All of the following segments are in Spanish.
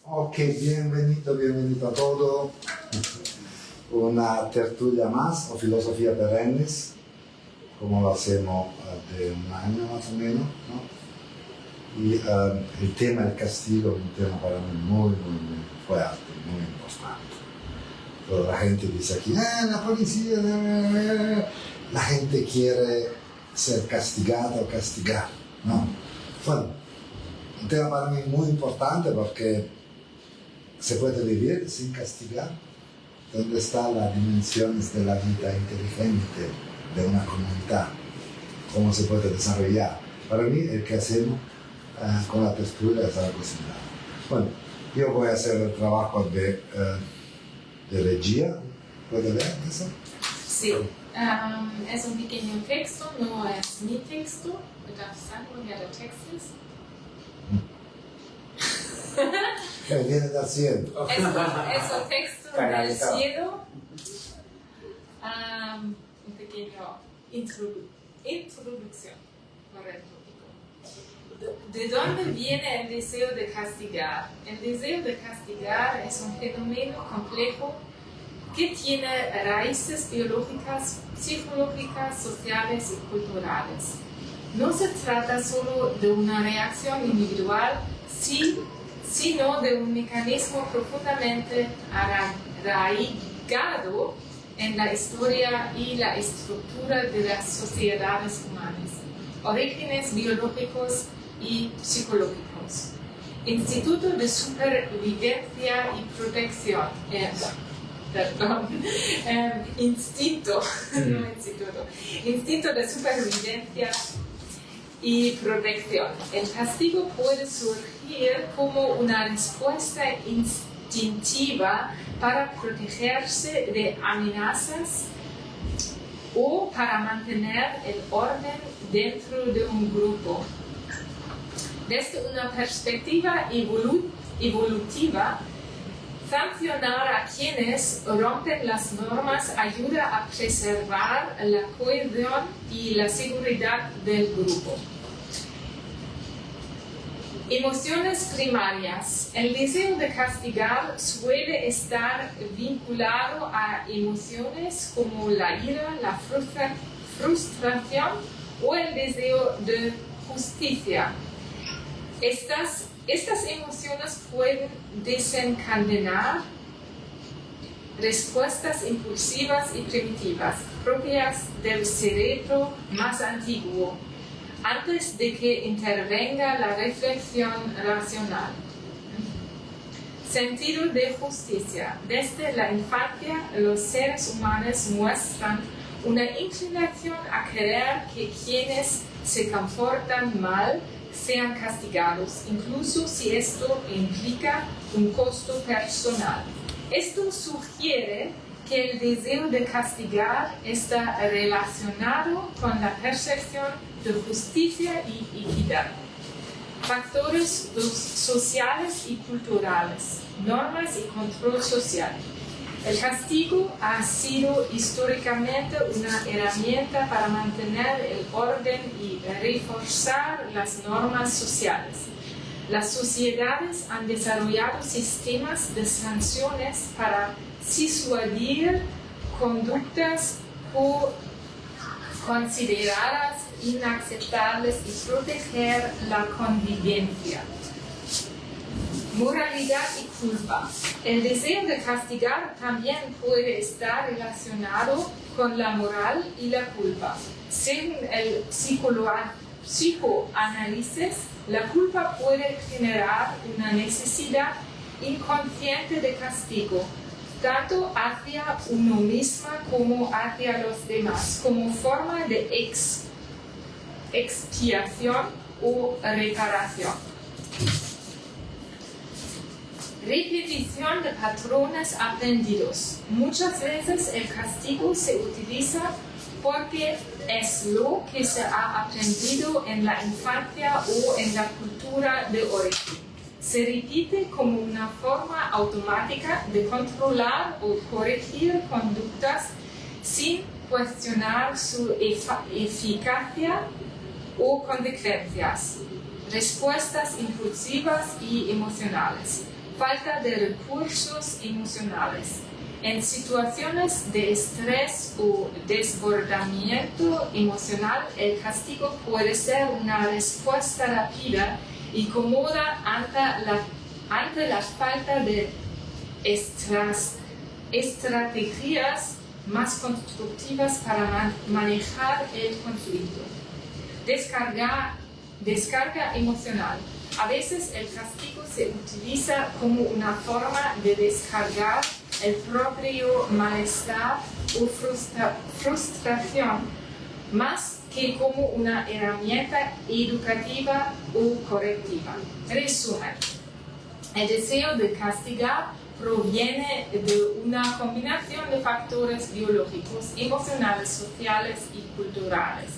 Ok, bienvenido a todos. Una tertulia más o filosofía perennes, como lo hacemos de un año más o menos, ¿no? Y el tema del castigo es un tema para mí muy fuerte, muy importante. Toda la gente dice aquí, la policía, la gente quiere ser castigada o castigar, ¿no? Bueno, un tema para mí muy importante porque se puede vivir sin castigar. ¿Dónde están las dimensiones de la vida inteligente de una comunidad? ¿Cómo se puede desarrollar? Para mí, el que hacemos con la tertulia es algo similar. Bueno, yo voy a hacer el trabajo de regia. ¿Puede leer eso? Sí, es un pequeño texto, no es mi texto. ¿Me darf sagen, woher der Text ist? Viene del cielo. Es un texto del cielo. Un pequeño introducción. Correcto. ¿De dónde viene el deseo de castigar? El deseo de castigar es un fenómeno complejo que tiene raíces biológicas, psicológicas, sociales y culturales. No se trata solo de una reacción individual, sino de un mecanismo profundamente arraigado en la historia y la estructura de las sociedades humanas, orígenes biológicos y psicológicos. Instituto de Supervivencia y Protección. Instinto de supervivencia y protección. El castigo puede surgir como una respuesta instintiva para protegerse de amenazas o para mantener el orden dentro de un grupo. Desde una perspectiva evolutiva, sancionar a quienes rompen las normas ayuda a preservar la cohesión y la seguridad del grupo. Emociones primarias. El deseo de castigar suele estar vinculado a emociones como la ira, la frustración o el deseo de justicia. Estas emociones pueden desencadenar respuestas impulsivas y primitivas, propias del cerebro más antiguo, antes de que intervenga la reflexión racional. Sentido de justicia. Desde la infancia, los seres humanos muestran una inclinación a querer que quienes se comportan mal sean castigados, incluso si esto implica un costo personal. Esto sugiere que el deseo de castigar está relacionado con la percepción de justicia y equidad. Factores sociales y culturales, normas y control social. El castigo ha sido históricamente una herramienta para mantener el orden y reforzar las normas sociales. Las sociedades han desarrollado sistemas de sanciones para disuadir conductas consideradas inaceptables y proteger la convivencia. Moralidad y culpa. El deseo de castigar también puede estar relacionado con la moral y la culpa. Según el psicoanálisis, la culpa puede generar una necesidad inconsciente de castigo, tanto hacia uno mismo como hacia los demás, como forma de expiación o reparación. Repetición de patrones aprendidos. Muchas veces el castigo se utiliza porque es lo que se ha aprendido en la infancia o en la cultura de origen. Se repite como una forma automática de controlar o corregir conductas sin cuestionar su eficacia o consecuencias. Respuestas impulsivas y emocionales. falta de recursos emocionales. En situaciones de estrés o desbordamiento emocional, el castigo puede ser una respuesta rápida y cómoda ante la falta de estrategias más constructivas para manejar el conflicto. Descarga emocional. A veces el castigo se utiliza como una forma de descargar el propio malestar o frustración, más que como una herramienta educativa o correctiva. Resumen: el deseo de castigar proviene de una combinación de factores biológicos, emocionales, sociales y culturales.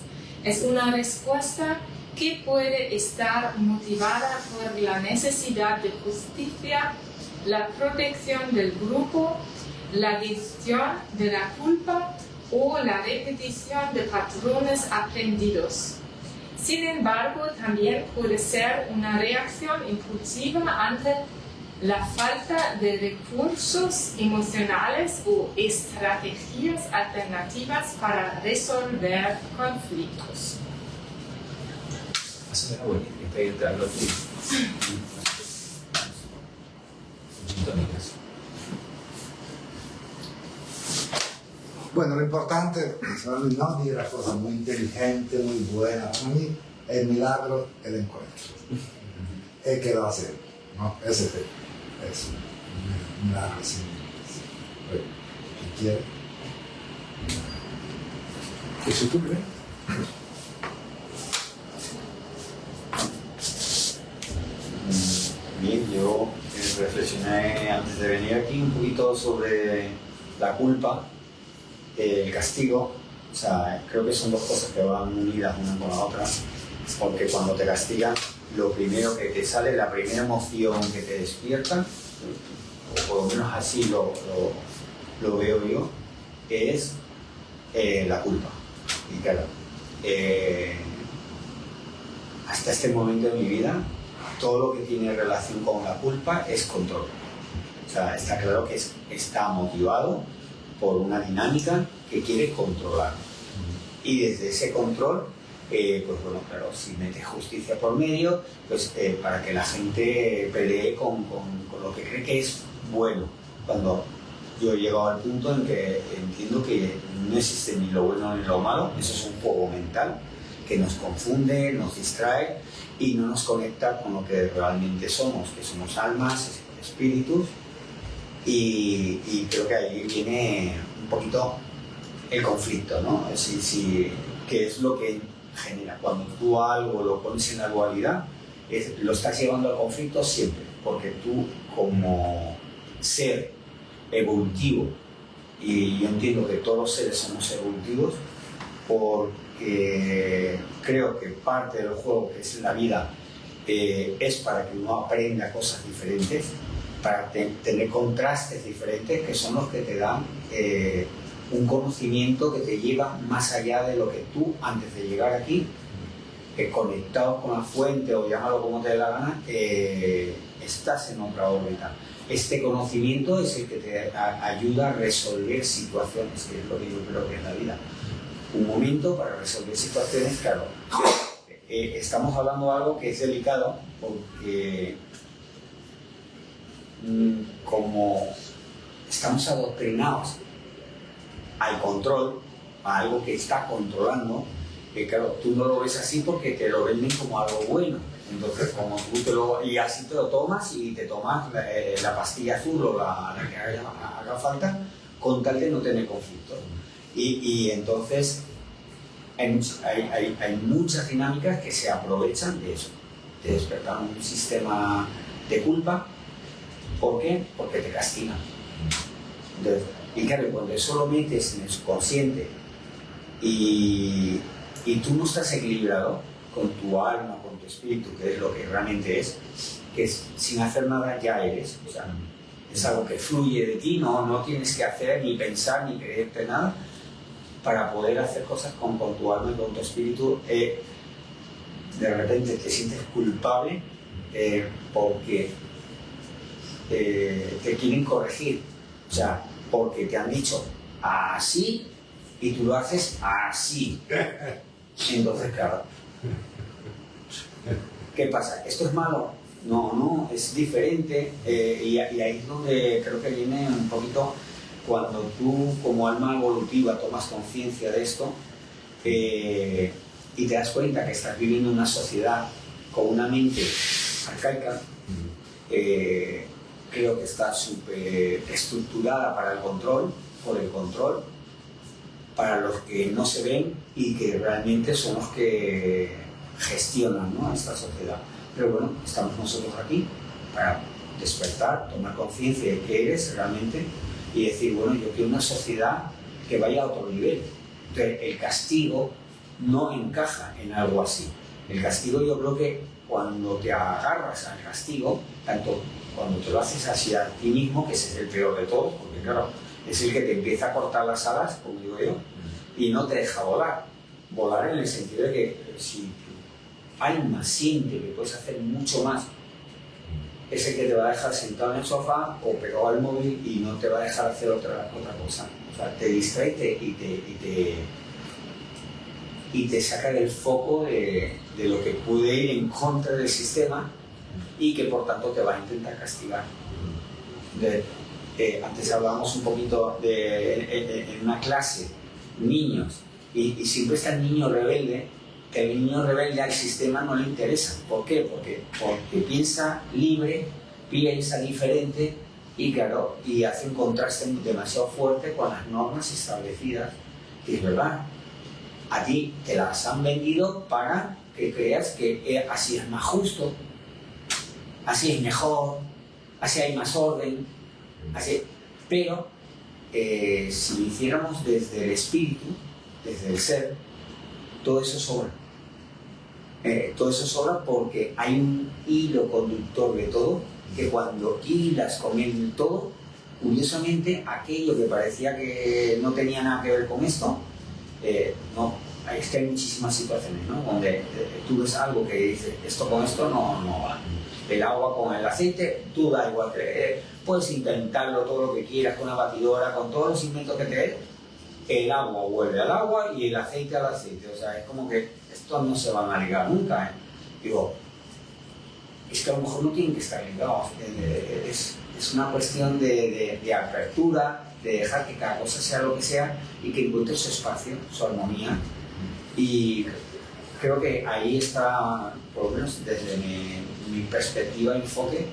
Es una respuesta que puede estar motivada por la necesidad de justicia, la protección del grupo, la gestión de la culpa o la repetición de patrones aprendidos. Sin embargo, también puede ser una reacción impulsiva ante la falta de recursos emocionales o estrategias alternativas para resolver conflictos. Bueno, lo importante es no decir cosas muy inteligentes, muy buenas. Para mí, el milagro es el encuentro. Es que lo va a hacer, ¿no? Ese es un milagro sin límites. ¿Quién quiere? ¿Y si tú crees? Bien, yo reflexioné antes de venir aquí un poquito sobre la culpa, el castigo. O sea, creo que son dos cosas que van unidas una con la otra, porque cuando te castigan, lo primero que te sale, la primera emoción que te despierta, o por lo menos así lo veo yo, es la culpa. Y claro, hasta este momento de mi vida, todo lo que tiene relación con la culpa es control. O sea, está claro que está motivado por una dinámica que quiere controlar. Y desde ese control, pues bueno, claro, si mete justicia por medio, pues para que la gente pelee con lo que cree que es bueno. Cuando yo he llegado al punto en que entiendo que no existe ni lo bueno ni lo malo, eso es un juego mental que nos confunde, nos distrae y no nos conecta con lo que realmente somos, que somos almas, espíritus, y creo que ahí viene un poquito el conflicto, ¿no? Que es lo que genera. Cuando tú algo lo pones en la dualidad, lo estás llevando al conflicto siempre, porque tú como ser evolutivo, y yo entiendo que todos los seres somos evolutivos, porque creo que parte del juego que es la vida es para que uno aprenda cosas diferentes, para tener contrastes diferentes que son los que te dan un conocimiento que te lleva más allá de lo que tú antes de llegar aquí, conectado con la fuente o llámalo como te dé la gana, estás en otra órbita. Este conocimiento es el que te ayuda a resolver situaciones, que es lo que yo creo que es la vida. Un momento para resolver situaciones, claro. Estamos hablando de algo que es delicado porque como estamos adoctrinados al control, a algo que está controlando, claro, tú no lo ves así porque te lo venden como algo bueno. Entonces, como tú y así te lo tomas y te tomas la pastilla azul o la que haga falta con tal de no tener conflicto. Y entonces hay muchas dinámicas que se aprovechan de eso, de despertar un sistema de culpa. ¿Por qué? Porque te castigan. Entonces, y claro, cuando eso lo metes en el subconsciente y tú no estás equilibrado con tu alma, con tu espíritu, que es lo que realmente es, que es, sin hacer nada ya eres, o sea, es algo que fluye de ti, no tienes que hacer ni pensar ni creerte nada para poder hacer cosas con tu alma y con tu espíritu. De repente te sientes culpable porque te quieren corregir. O sea, porque te han dicho así y tú lo haces así. Entonces, claro, ¿qué pasa? ¿Esto es malo? No, es diferente. Y ahí es donde creo que viene un poquito cuando tú, como alma evolutiva, tomas conciencia de esto y te das cuenta que estás viviendo en una sociedad con una mente arcaica. Creo que está súper estructurada para el control, por el control, para los que no se ven y que realmente son los que gestionan, ¿no?, esta sociedad. Pero bueno, estamos nosotros aquí para despertar, tomar conciencia de qué eres realmente y decir, bueno, yo quiero una sociedad que vaya a otro nivel. Entonces, el castigo no encaja en algo así. El castigo, yo creo que cuando te agarras al castigo, tanto cuando te lo haces así a ti mismo, que ese es el peor de todos, porque claro, es el que te empieza a cortar las alas, como digo yo, y no te deja volar. Volar en el sentido de que si tu alma siente que puedes hacer mucho más, es el que te va a dejar sentado en el sofá o pegado al móvil y no te va a dejar hacer otra cosa. O sea, te distrae y te saca del foco de lo que puede ir en contra del sistema y que por tanto te va a intentar castigar. Antes hablábamos un poquito en una clase, niños, y siempre está el niño rebelde. El niño rebelde al sistema no le interesa. ¿Por qué? Porque piensa libre, piensa diferente y claro, y hace un contraste demasiado fuerte con las normas establecidas. Y es verdad, a ti te las han vendido para que creas que así es más justo, así es mejor, así hay más orden, así. Pero si lo hiciéramos desde el espíritu, desde el ser, todo eso sobra. Todo eso sobra porque hay un hilo conductor de todo, que cuando hilas con el todo, curiosamente aquello que parecía que no tenía nada que ver con esto, no, es que hay muchísimas situaciones, ¿no?, donde tú ves algo que dices, esto con esto no va. El agua con el aceite, tú da igual, puedes intentarlo todo lo que quieras con la batidora, con todos los inventos que te des, el agua vuelve al agua y el aceite al aceite. O sea, es como que estos no se van a ligar nunca. Digo, es que a lo mejor no tienen que estar ligados. Es una cuestión de apertura, de dejar que cada cosa sea lo que sea y que encuentre su espacio, su armonía. Y creo que ahí está, por lo menos desde mi perspectiva y enfoque,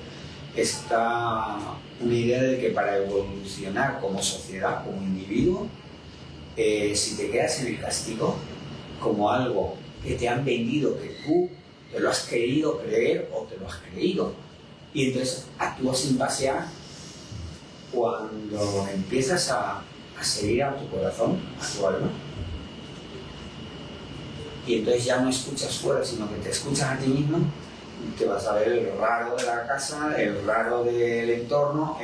está una idea de que para evolucionar como sociedad, como individuo, si te quedas en el castigo como algo que te han vendido, que tú te lo has querido creer o te lo has creído, y entonces actúas en base a, cuando empiezas a seguir a tu corazón, a tu alma, y entonces ya no escuchas fuera, sino que te escuchas a ti mismo, te vas a ver el raro de la casa, el raro del entorno,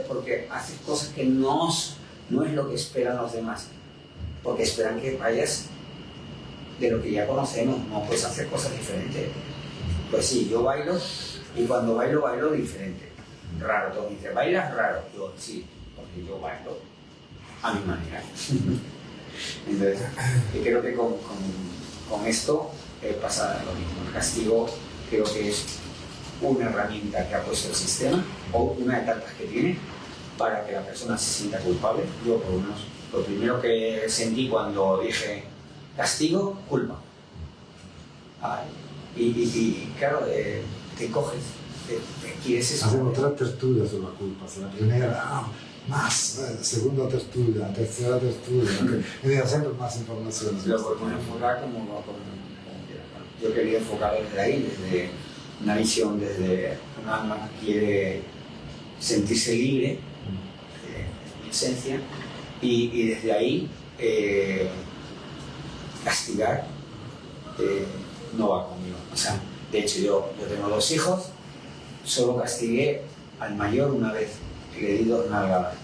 porque haces cosas que no es lo que esperan los demás, porque esperan que vayas de lo que ya conocemos, no puedes hacer cosas diferentes. Pues sí, yo bailo y cuando bailo diferente, raro. Todo me dice, ¿bailas raro? Yo sí, porque yo bailo a mi manera. Entonces, yo creo que con esto pasa lo mismo. El castigo creo que es una herramienta que ha puesto el sistema, o una de tantas que tiene, para que la persona se sienta culpable. Yo, por lo menos, lo primero que sentí cuando dije castigo, culpa. Y claro, te coges, te quieres esconder. Hacemos 3 tertulias sobre la culpa. La primera, más, segunda tertulia, tercera tertulia, y siempre más información. Lo podemos enfocar como quieras. Yo quería enfocarlo desde ahí, desde una visión, desde un alma que quiere sentirse libre, en esencia, y desde ahí castigar no va conmigo. O sea, de hecho yo tengo 2 hijos, solo castigué al mayor una vez, que le di 2 nalgadas.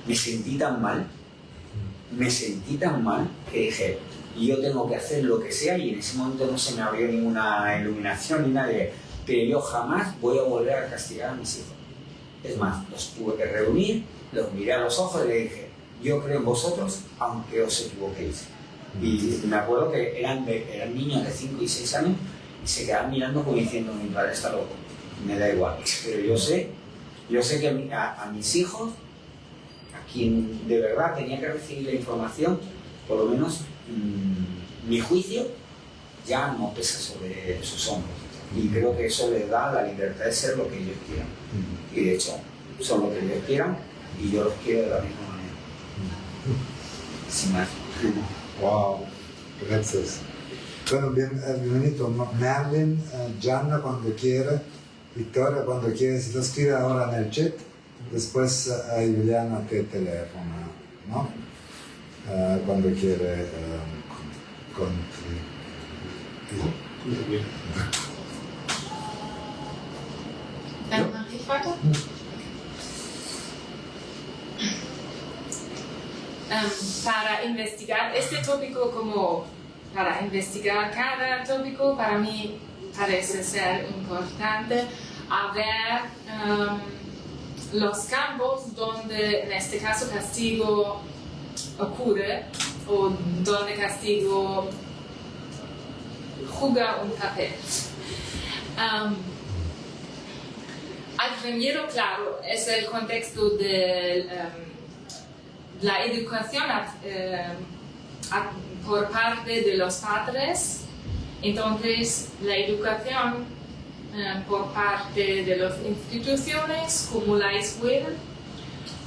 Me sentí tan mal que dije, yo tengo que hacer lo que sea, y en ese momento no se me abrió ninguna iluminación ni nada, pero yo jamás voy a volver a castigar a mis hijos. Es más, los tuve que reunir, los miré a los ojos y le dije, yo creo en vosotros, aunque os equivoquéis. Y me acuerdo que eran niños de 5 y 6 años y se quedaban mirando como diciendo, mi padre está loco, me da igual. Pero yo sé que a mis hijos, a quien de verdad tenía que recibir la información, por lo menos mi juicio ya no pesa sobre sus hombros. Y creo que eso les da la libertad de ser lo que ellos quieran. Y de hecho, son lo que ellos quieran y yo los quiero de la misma manera. Sin más. Wow, gracias. Bueno, bienvenido. Merlin, Gianna cuando quiera, Victoria cuando quiera, si lo escribe ahora en el chat, después Juliana te telefona, ¿no? Cuando quiere Mache ich weiter? Para investigar este tópico, como para investigar cada tópico, para mí parece ser importante ver los campos donde en este caso castigo ocurre o donde castigo juega un papel. Al primero, claro, es el contexto de la educación por parte de los padres. Entonces, la educación por parte de las instituciones como la escuela.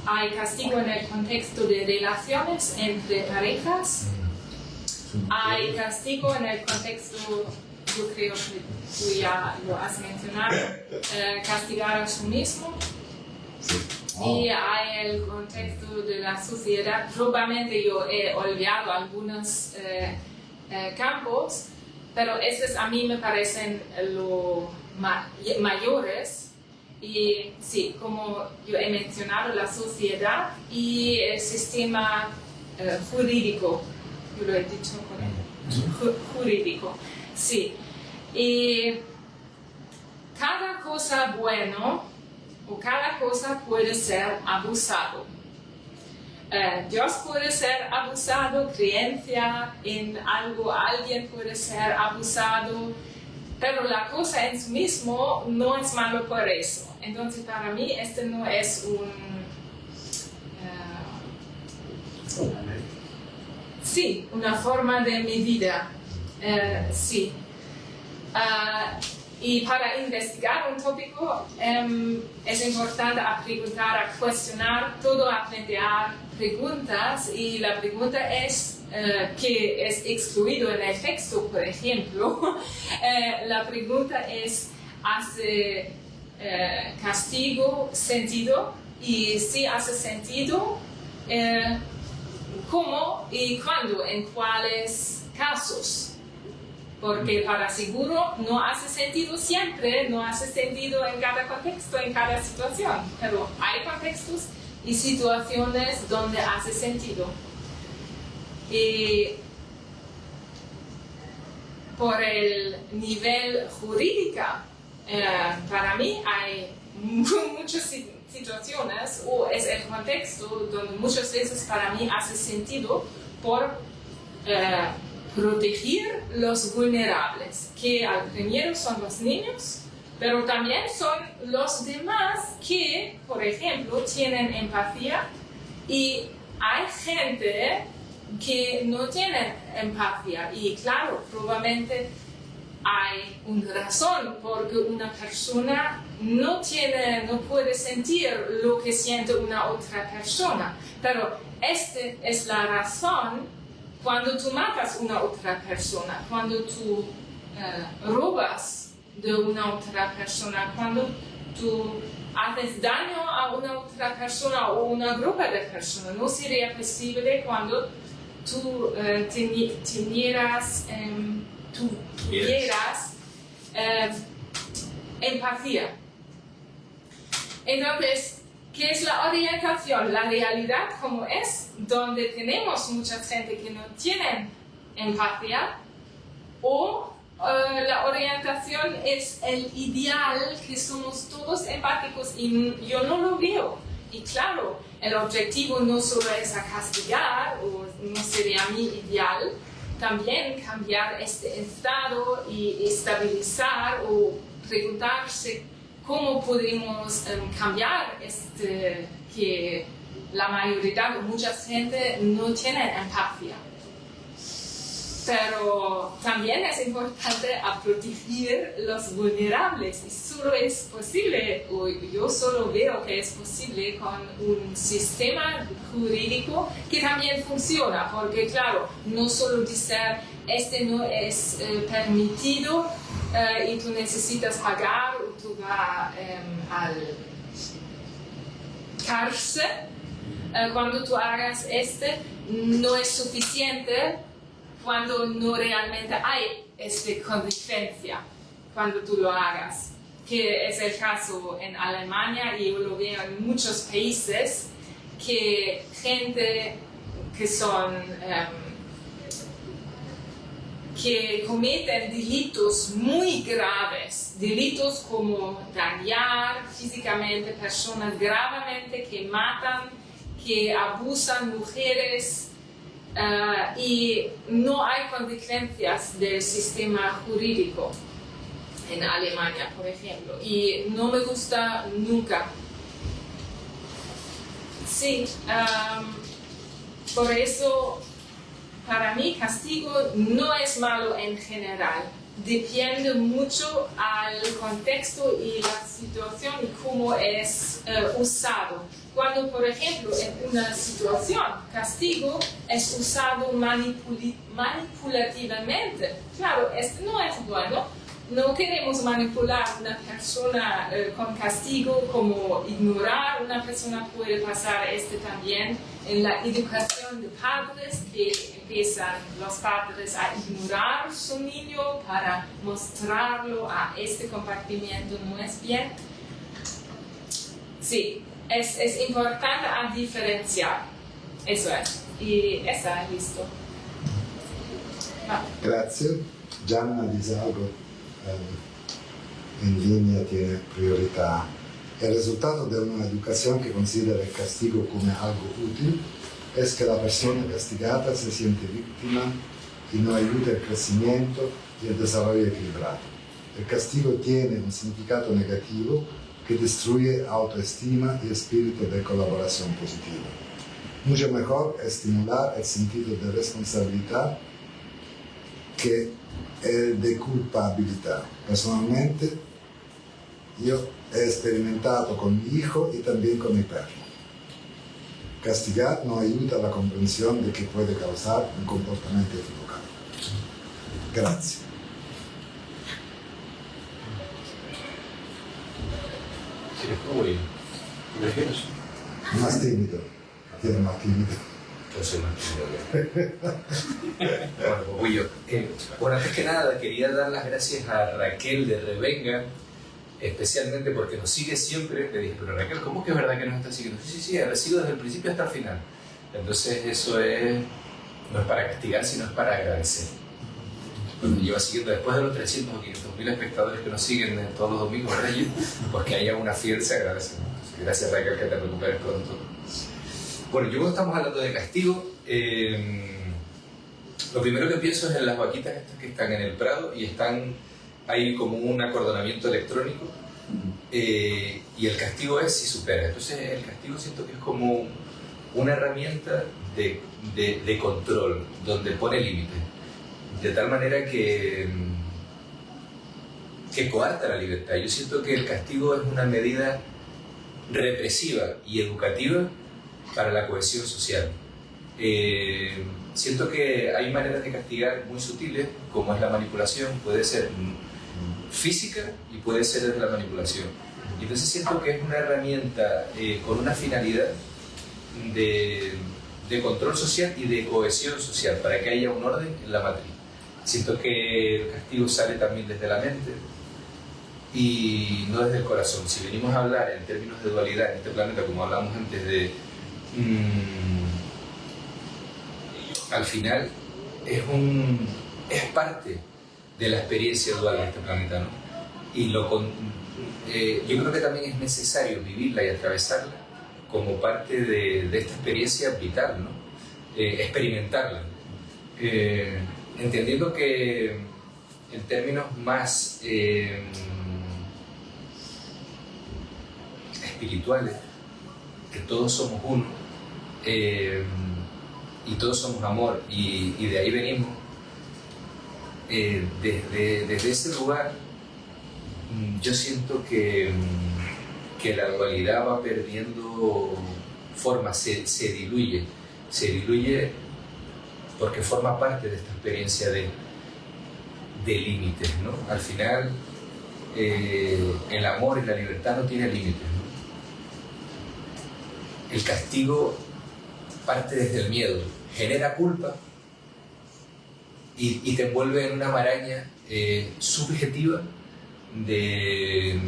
Hay castigo en el contexto de relaciones entre parejas. Hay castigo en el contexto, yo creo que tú ya lo has mencionado, castigar a sí mismo. Sí. Y hay el contexto de la sociedad. Probablemente yo he olvidado algunos campos, pero estos a mí me parecen los mayores. Y sí, como yo he mencionado, la sociedad y el sistema jurídico. Yo lo he dicho correcto. Jurídico, sí. Y cada cosa buena o cada cosa puede ser abusado. Dios puede ser abusado, creencia en algo, alguien puede ser abusado, pero la cosa en sí mismo no es malo por eso. Entonces para mí este no es una forma de medida. Sí. Y para investigar un tópico es importante preguntar, a cuestionar, todo a plantear preguntas, y la pregunta es que es excluido en el texto, por ejemplo. La pregunta es, ¿hace castigo sentido? Y si hace sentido, ¿cómo y cuándo? ¿En cuáles casos? Porque para seguro no hace sentido siempre, no hace sentido en cada contexto, en cada situación, pero hay contextos y situaciones donde hace sentido. Y por el nivel jurídico, para mí hay muchas situaciones, o es el contexto donde muchas veces para mí hace sentido por proteger los vulnerables, que al primero son los niños, pero también son los demás que, por ejemplo, tienen empatía, y hay gente que no tiene empatía, y claro, probablemente hay una razón porque una persona no puede sentir lo que siente una otra persona, pero esta es la razón. Cuando tú matas a una otra persona, cuando tú robas de una otra persona, cuando tú haces daño a una otra persona o una grupo de personas, no sería posible cuando tú tuvieras empatía. Entonces, ¿qué es la orientación? La realidad como es, donde tenemos mucha gente que no tiene empatía, o la orientación es el ideal, que somos todos empáticos y yo no lo veo. Y claro, el objetivo no solo es a castigar, o no sería mi ideal, también cambiar este estado y estabilizar o preguntarse cómo podemos cambiar que la mayoría, mucha gente no tiene empatía. Pero también es importante a proteger los vulnerables y solo es posible, o yo solo veo que es posible con un sistema jurídico que también funciona, porque claro, no solo decir este no es permitido y tú necesitas pagar o tú vas al cárcel, cuando tú hagas no es suficiente cuando no realmente hay esta consecuencia cuando tú lo hagas, que es el caso en Alemania y yo lo veo en muchos países, que gente que son que cometen delitos muy graves, delitos como dañar físicamente personas gravemente, que matan, que abusan mujeres, y no hay consecuencias del sistema jurídico en Alemania, por ejemplo, y no me gusta nunca. Sí, por eso para mí castigo no es malo en general, depende mucho al contexto y la situación y cómo es usado. Cuando, por ejemplo, en una situación, castigo es usado manipulativamente, claro, esto no es bueno. No queremos manipular a una persona con castigo, como ignorar. Una persona puede pasar también en la educación de padres, que empiezan los padres a ignorar a su niño para mostrarlo a este comportamiento no es bien. Sí, es importante a diferenciar. Eso es. Y esa es listo. Grazie. Gianna dice algo en línea, tiene prioridad. El resultado de una educación que considera el castigo como algo útil es que la persona castigada se siente víctima y no ayuda el crecimiento y el desarrollo equilibrado. El castigo tiene un significado negativo que destruye autoestima y espíritu de colaboración positiva. Mucho mejor estimular el sentido de responsabilidad que el de culpabilidad. Personalmente, yo he experimentado con mi hijo y también con mi perro. Castigar no ayuda a la comprensión de que puede causar un comportamiento equivocado. Gracias. Más tímido. Tiene más tímido. Yo soy más tímido. Bueno, pues voy yo. Bueno, antes que nada, quería dar las gracias a Raquel de Revenga, especialmente porque nos sigue siempre. Le dije, pero Raquel, ¿cómo que es verdad que nos está siguiendo? Sí, recibo desde el principio hasta el final. Entonces eso no es para castigar, sino es para agradecer. Cuando lleva siguiendo después de los 300 o 500.000 espectadores que nos siguen todos los domingos, ¿verdad? Pues que haya una fiel se agradece. Gracias, Raquel, que te recuperes pronto. Bueno, yo cuando estamos hablando de castigo, lo primero que pienso es en las vaquitas estas que están en el Prado y hay como un acordonamiento electrónico, y el castigo es si supera. Entonces el castigo siento que es como una herramienta de control, donde pone límites, de tal manera que coarta la libertad. Yo siento que el castigo es una medida represiva y educativa para la cohesión social. Siento que hay maneras de castigar muy sutiles, como es la manipulación, puede ser física y puede ser desde la manipulación. Y entonces siento que es una herramienta con una finalidad de control social y de cohesión social, para que haya un orden en la matriz. Siento que el castigo sale también desde la mente y no desde el corazón. Si venimos a hablar en términos de dualidad en este planeta, como hablamos antes al final es parte de la experiencia dual de este planeta, ¿no? Y yo creo que también es necesario vivirla y atravesarla como parte de esta experiencia vital, ¿no? Experimentarla. Entendiendo que en términos más espirituales, que todos somos uno, y todos somos amor, y de ahí venimos, desde ese lugar yo siento que la dualidad va perdiendo forma, se diluye porque forma parte de esta experiencia de límites, ¿no? Al final el amor y la libertad no tienen límites, ¿no? El castigo parte desde el miedo, genera culpa y te envuelve en una maraña subjetiva de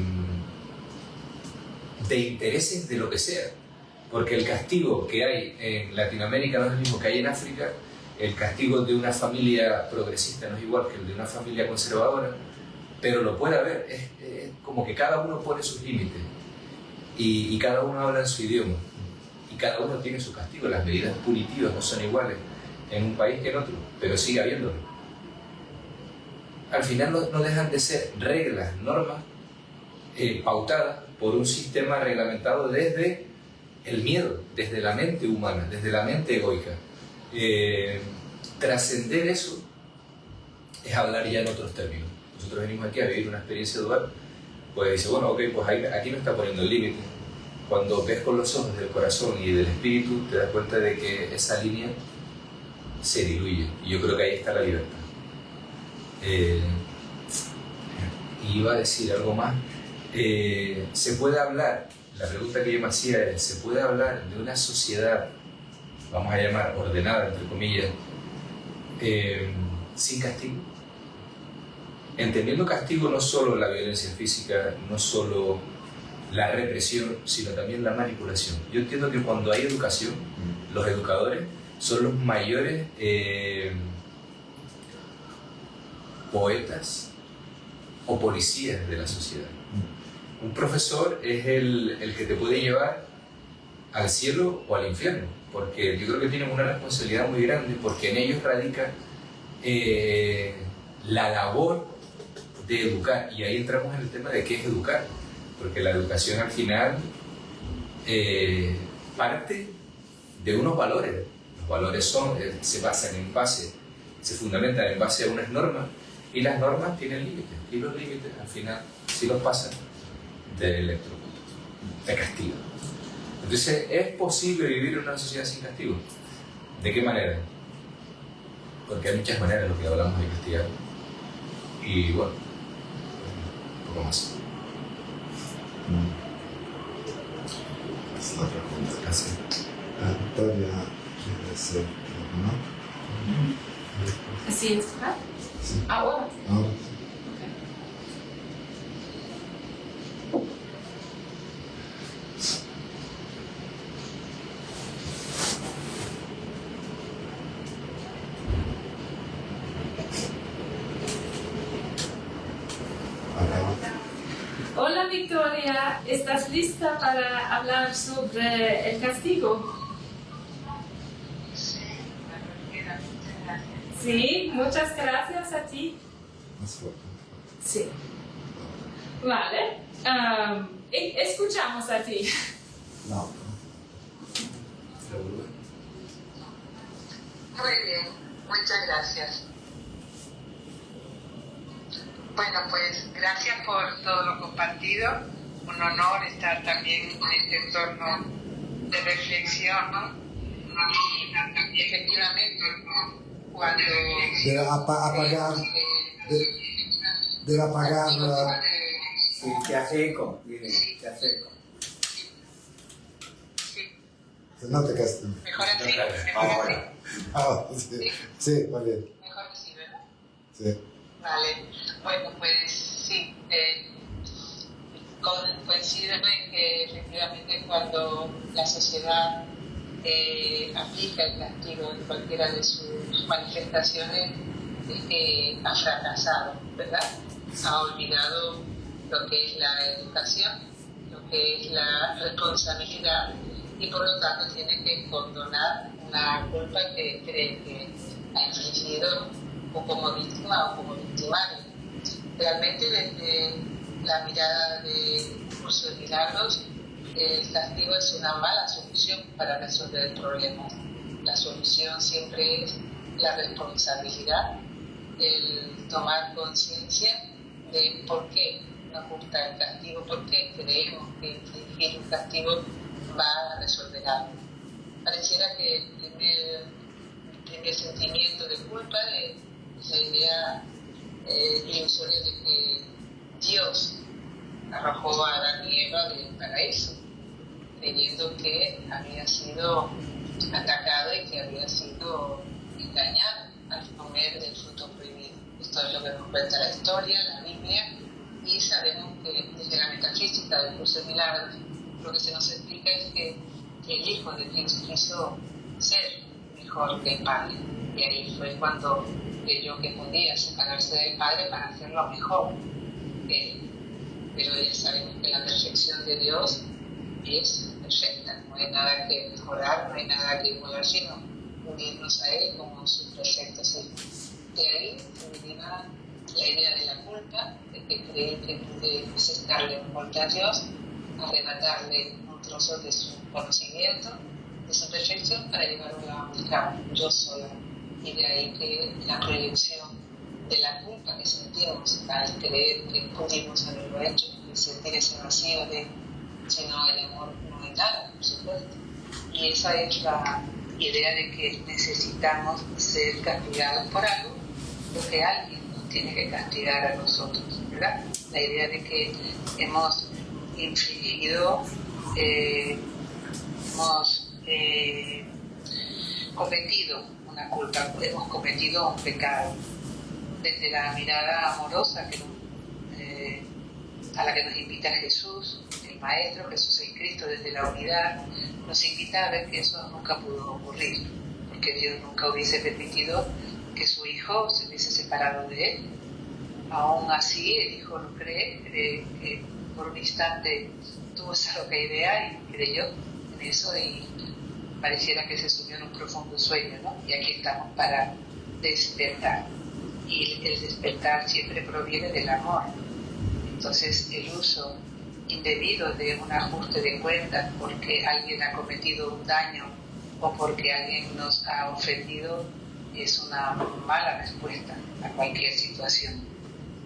intereses de lo que sea, porque el castigo que hay en Latinoamérica no es el mismo que hay en África, el castigo de una familia progresista no es igual que el de una familia conservadora, pero lo puede haber, es como que cada uno pone sus límites y cada uno habla en su idioma y cada uno tiene su castigo. Las medidas punitivas no son iguales en un país que en otro, pero sigue habiéndolo. Al final no dejan de ser reglas, normas pautadas por un sistema reglamentado desde el miedo, desde la mente humana, desde la mente egoica. Trascender eso es hablar ya en otros términos. Nosotros venimos aquí a vivir una experiencia dual, pues dice, bueno, ok, pues aquí no está poniendo el límite. Cuando ves con los ojos del corazón y del espíritu, te das cuenta de que esa línea se diluye, y yo creo que ahí está la libertad. Y iba a decir algo más. Se puede hablar, la pregunta que yo me hacía es, ¿se puede hablar de una sociedad, vamos a llamar ordenada, entre comillas, sin castigo? Entendiendo castigo no solo la violencia física, no solo la represión, sino también la manipulación. Yo entiendo que cuando hay educación, los educadores son los mayores poetas o policías de la sociedad. Un profesor es el que te puede llevar al cielo o al infierno, porque yo creo que tienen una responsabilidad muy grande, porque en ellos radica la labor de educar, y ahí entramos en el tema de qué es educar, porque la educación al final parte de unos valores. Los valores se basan se fundamentan en base a unas normas, y las normas tienen límites, y los límites al final, si los pasan, te electrocutan, te castigan. Entonces, ¿es posible vivir en una sociedad sin castigo? ¿De qué manera? Porque hay muchas maneras en lo que hablamos de castigar. Y bueno, un poco más. Es la pregunta. Así. Antonia quiere hacer algo, ¿no? ¿Así es? Sí. Ahora. Ahora. Hola Victoria, ¿estás lista para hablar sobre el castigo? Sí, muchas gracias a ti. Más fuerte. Sí. Vale. Escuchamos a ti. No. Muy bien, muchas gracias. Bueno, pues gracias por todo lo compartido. Un honor estar también en este entorno de reflexión, ¿no? Y efectivamente, cuando... Debe apagar la... Sí, te hace eco, dile, te hace eco. Sí, Se nota que es... mejor así, mejor así. Ah, sí. Sí, va bien. Mejor así, ¿verdad? Sí. Vale, bueno, pues sí, coincido en que efectivamente cuando la sociedad aplica el castigo en cualquiera de sus manifestaciones, es que ha fracasado, ¿verdad? Ha olvidado lo que es la educación, lo que es la responsabilidad, y por lo tanto tiene que condonar una culpa que cree que ha infligido o como víctima o como victimario. Realmente desde la mirada de Curso de Milagros, el castigo es una mala solución para resolver el problema. La solución siempre es la responsabilidad, el tomar conciencia de por qué nos gusta el castigo, por qué creemos que infligir un castigo va a resolver algo. Pareciera que el primer sentimiento de culpa es la idea ilusoria de que Dios arrojó a Adán y Eva del paraíso, creyendo que había sido atacado y que había sido engañado al comer del fruto prohibido. Esto es lo que nos cuenta la historia, la Biblia, y sabemos que desde la metafísica del Curso de Milagros lo que se nos explica es que el Hijo de Dios quiso ser mejor que el Padre, y ahí fue cuando creyó que podía separarse del Padre para hacerlo mejor que él. Pero ya sabemos que la perfección de Dios es perfecta, no hay nada que mejorar, no hay nada que igualar, sino unirnos a Él como su perfecto ser. De ahí se deriva la idea de la culpa, de que cree que puede estarle en contra a Dios, arrebatarle un trozo de su conocimiento, de su perfección, para llevarlo a buscar yo sola. Y de ahí que la proyección de la culpa que sentimos al creer que pudimos haberlo hecho, y sentir ese vacío de si no hay amor, no hay nada, por supuesto. Y esa es la idea de que necesitamos ser castigados por algo, porque alguien nos tiene que castigar a nosotros, ¿verdad? La idea de que hemos infligido, hemos cometido una culpa, hemos cometido un pecado. Desde la mirada amorosa a la que nos invita Jesús, el Maestro, Jesús el Cristo, desde la unidad, nos invita a ver que eso nunca pudo ocurrir, porque Dios nunca hubiese permitido que su Hijo se hubiese separado de Él. Aún así, el Hijo lo cree que por un instante tuvo esa loca idea y creyó en eso, y pareciera que se sumió en un profundo sueño, ¿no? Y aquí estamos para despertar. Y el despertar siempre proviene del amor. Entonces, el uso indebido de un ajuste de cuentas porque alguien ha cometido un daño o porque alguien nos ha ofendido es una mala respuesta a cualquier situación,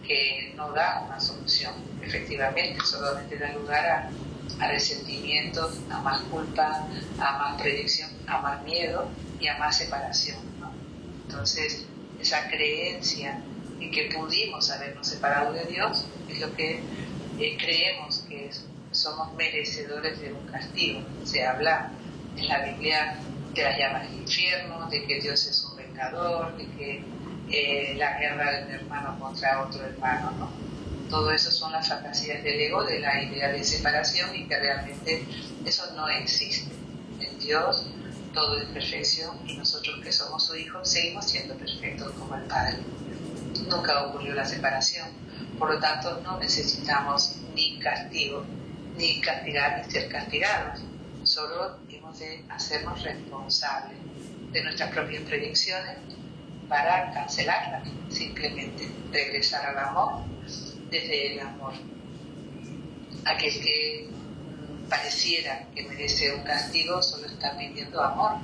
que no da una solución. Efectivamente, solamente da lugar a resentimientos, a más culpa, a más proyección, a más miedo y a más separación, ¿no? Entonces, esa creencia en que pudimos habernos separado de Dios es lo que creemos que somos merecedores de un castigo. Se habla en la Biblia de las llamas del infierno, de que Dios es un vengador, de que la guerra de un hermano contra otro hermano, ¿no? Todo eso son las fantasías del ego, de la idea de separación, y que realmente eso no existe. En Dios todo es perfección, y nosotros que somos sus hijos seguimos siendo perfectos como el Padre. Nunca ocurrió la separación, por lo tanto no necesitamos ni castigo, ni castigar, ni ser castigados. Solo hemos de hacernos responsables de nuestras propias proyecciones para cancelarlas, simplemente regresar al amor desde el amor. Aquel que pareciera que merece un castigo solo está pidiendo amor,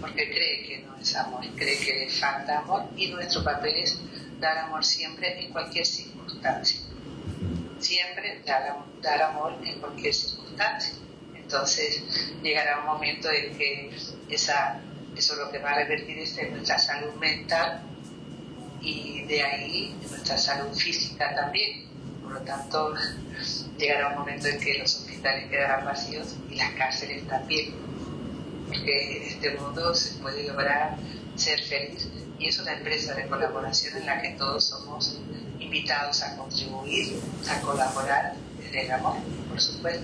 porque cree que no es amor, cree que le falta amor, y nuestro papel es dar amor siempre en cualquier circunstancia. Siempre dar amor en cualquier circunstancia. Entonces llegará un momento en que eso lo que va a revertir es en nuestra salud mental, y de ahí en nuestra salud física también. Por lo tanto, llegará un momento en que los hospitales quedarán vacíos y las cárceles también, porque en este mundo se puede lograr ser feliz, y es una empresa de colaboración en la que todos somos invitados a contribuir, a colaborar desde el amor, por supuesto.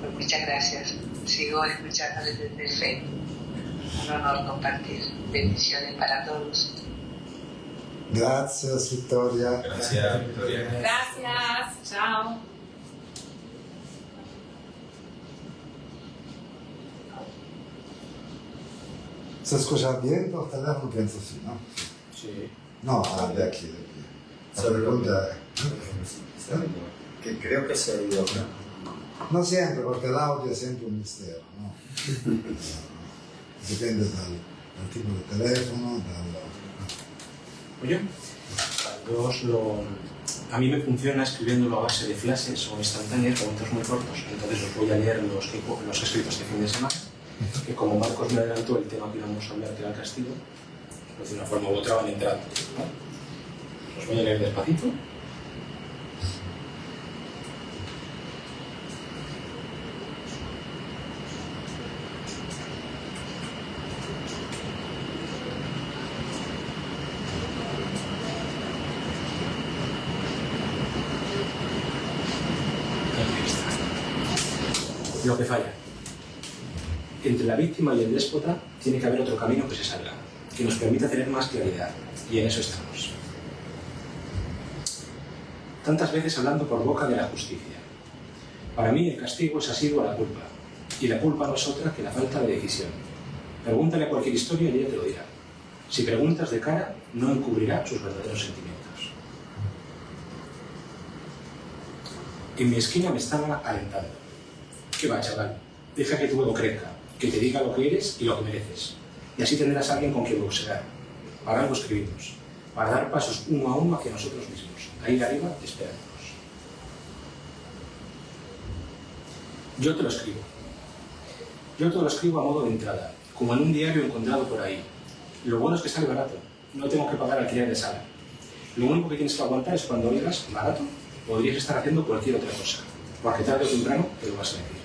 Pues muchas gracias. Sigo escuchando desde Facebook. Un honor compartir. Bendiciones para todos. Gracias, Victoria. Gracias, Victoria. Gracias, chao. ¿Se escucha bien por teléfono? Pienso sí, ¿no? Sí. No, de aquí, de aquí. La pregunta Que creo que se ha ido. no siempre, porque el audio es siempre un misterio, ¿no? Depende del tipo de teléfono, Oye, a mí me funciona escribiéndolo a base de flashes o instantáneas, momentos muy cortos, entonces os voy a leer los escritos de fin de semana, que como Marcos me adelantó el tema que íbamos a hablar, que era el castigo, pues de una forma u otra van entrando, ¿no? Os voy a leer despacito. Lo que falla. Entre la víctima y el déspota tiene que haber otro camino que se salga, que nos permita tener más claridad, y en eso estamos. Tantas veces hablando por boca de la justicia. Para mí el castigo es asiduo a la culpa, y la culpa no es otra que la falta de decisión. Pregúntale a cualquier historia y ella te lo dirá. Si preguntas de cara, no encubrirá sus verdaderos sentimientos. En mi esquina me estaba alentando. ¿Qué va, chaval? Deja que tu ego crezca, que te diga lo que eres y lo que mereces. Y así tendrás a alguien con quien boxear. Para algo escribimos, para dar pasos uno a uno hacia nosotros mismos. Ahí arriba, esperándonos. Yo te lo escribo. Yo te lo escribo a modo de entrada, como en un diario encontrado por ahí. Lo bueno es que sale barato. No tengo que pagar alquiler de sala. Lo único que tienes que aguantar es cuando oigas barato, podrías estar haciendo cualquier otra cosa. Porque tarde o temprano te lo vas a decir.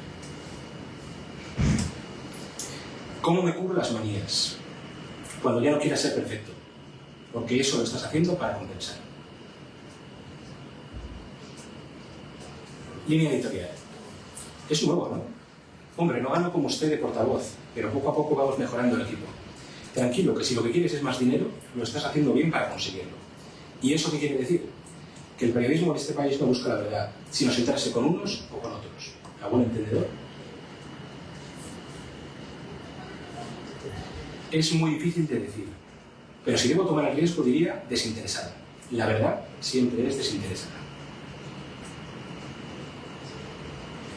¿Cómo me cubro las manías? Cuando ya no quieras ser perfecto. Porque eso lo estás haciendo para compensar. Línea editorial. Es nuevo, ¿no? Hombre, no gano como usted de portavoz, pero poco a poco vamos mejorando el equipo. Tranquilo, que si lo que quieres es más dinero, lo estás haciendo bien para conseguirlo. ¿Y eso qué quiere decir? Que el periodismo en este país no busca la verdad, sino sentarse con unos o con otros. ¿A buen entendedor? Es muy difícil de decir, pero si debo tomar el riesgo diría desinteresada. La verdad siempre es desinteresada.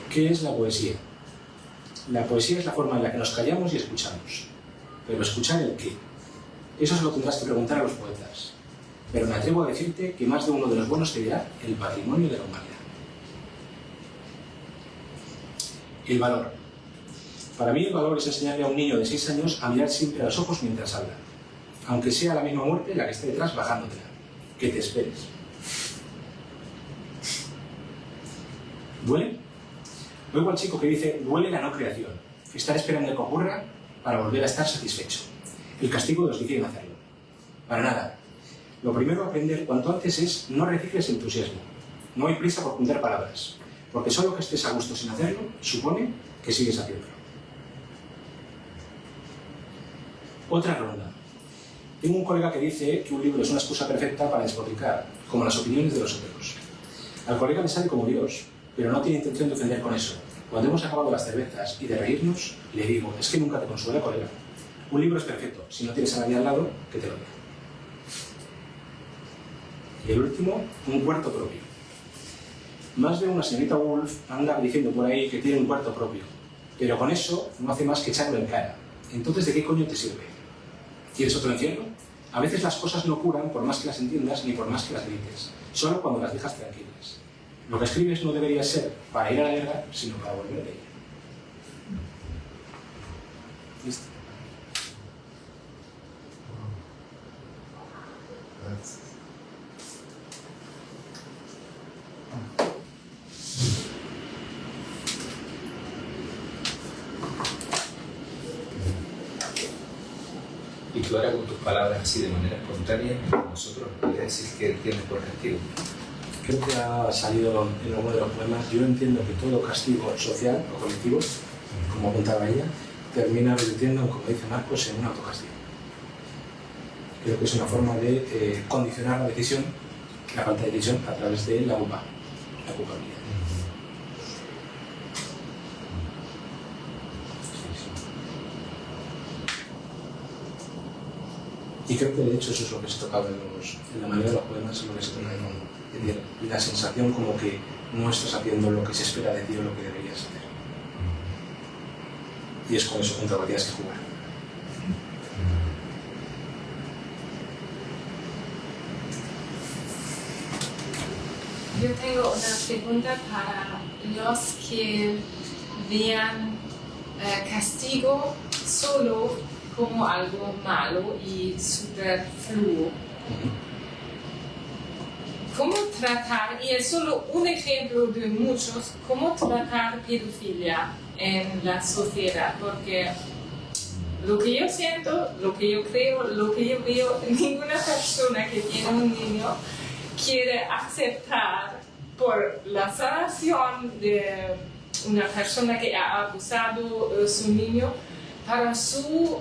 ¿Qué es la poesía? La poesía es la forma en la que nos callamos y escuchamos. Pero escuchar el qué, eso se lo tendrás que preguntar a los poetas. Pero me atrevo a decirte que más de uno de los buenos te dirá el patrimonio de la humanidad. El valor. Para mí el valor es enseñarle a un niño de 6 años a mirar siempre a los ojos mientras habla. Aunque sea la misma muerte la que esté detrás bajándotela. Que te esperes. ¿Duele? Luego al chico que dice, duele la no creación. Estar esperando que ocurra para volver a estar satisfecho. El castigo de los que quieren hacerlo. Para nada. Lo primero a aprender cuanto antes es no recicles entusiasmo. No hay prisa por juntar palabras. Porque solo que estés a gusto sin hacerlo supone que sigues haciéndolo. Otra ronda. Tengo un colega que dice que un libro es una excusa perfecta para despotricar, como las opiniones de los otros. Al colega le sale como Dios, pero no tiene intención de ofender con eso. Cuando hemos acabado las cervezas y de reírnos, le digo, es que nunca te consuela, colega. Un libro es perfecto, si no tienes a nadie al lado, que te lo diga. Y el último, un cuarto propio. Más de una señorita Woolf anda diciendo por ahí que tiene un cuarto propio, pero con eso no hace más que echarlo en cara. Entonces, ¿de qué coño te sirve? ¿Quieres otro encierro? A veces las cosas no curan por más que las entiendas ni por más que las grites, solo cuando las dejas tranquilas. Lo que escribes no debería ser para ir a la guerra, sino para volver de ella. ¿Listo? Gracias. Y tú ahora con tus palabras así de manera espontánea, nosotros podrías decir que entiendes por castigo. Creo que ha salido en alguno de los poemas. Yo entiendo que todo castigo social o colectivo, como apuntaba ella, termina revirtiendo, como dice Marcos, en un autocastigo. Creo que es una forma de condicionar la decisión, la falta de decisión, a través de la culpa, la culpabilidad. Y creo que de hecho eso es lo que se tocaba en la mayoría de los poemas, es lo que se toca de fondo. Es decir, la sensación como que no estás haciendo lo que se espera de ti o lo que deberías hacer. Y es con eso contra lo que tienes que jugar. Yo tengo una pregunta para los que vean castigo solo como algo malo y superfluo. ¿Cómo tratar, y es solo un ejemplo de muchos, cómo tratar pedofilia en la sociedad? Porque lo que yo siento, lo que yo creo, lo que yo veo, ninguna persona que tiene un niño quiere aceptar por la sanación de una persona que ha abusado de su niño, para su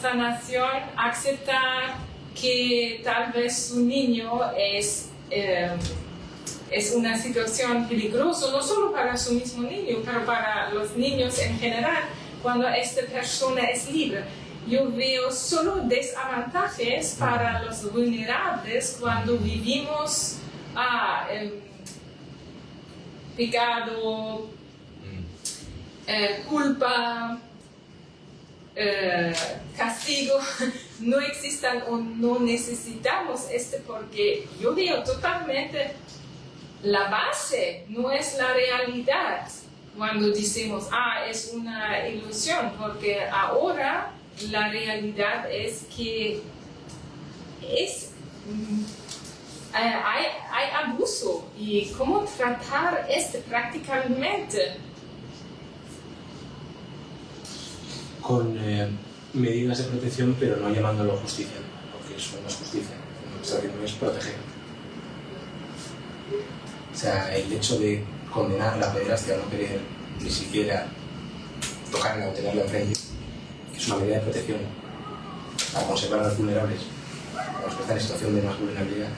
sanación aceptar que tal vez su niño es una situación peligrosa, no solo para su mismo niño, pero para los niños en general, cuando esta persona es libre. Yo veo solo desavantajes para los vulnerables cuando vivimos pecado, culpa, castigo. No existan o no necesitamos porque yo veo totalmente la base, no es la realidad. Cuando decimos, es una ilusión, porque ahora la realidad es que hay abuso, y cómo tratar prácticamente. Con medidas de protección, pero no llamándolo justicia, porque eso no es justicia, lo que está haciendo es proteger. O sea, el hecho de condenar la pederastia o no querer ni siquiera tocarla o tenerla enfrente, que es una medida de protección para conservar a los vulnerables, a los que están en situación de más vulnerabilidad,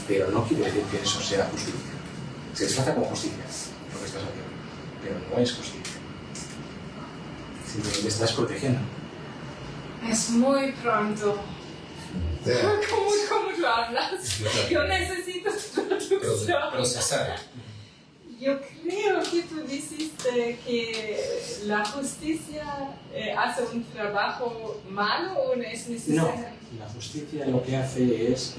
pero no quiere decir que eso sea justicia. Se disfraza como justicia lo que estás haciendo, pero no es justicia. Simplemente estás protegiendo. Es muy pronto. ¿Cómo tú hablas? Yo necesito traducción. Procesar. Yo creo que tú dijiste que la justicia hace un trabajo malo o no es necesario. No, la justicia lo que hace es...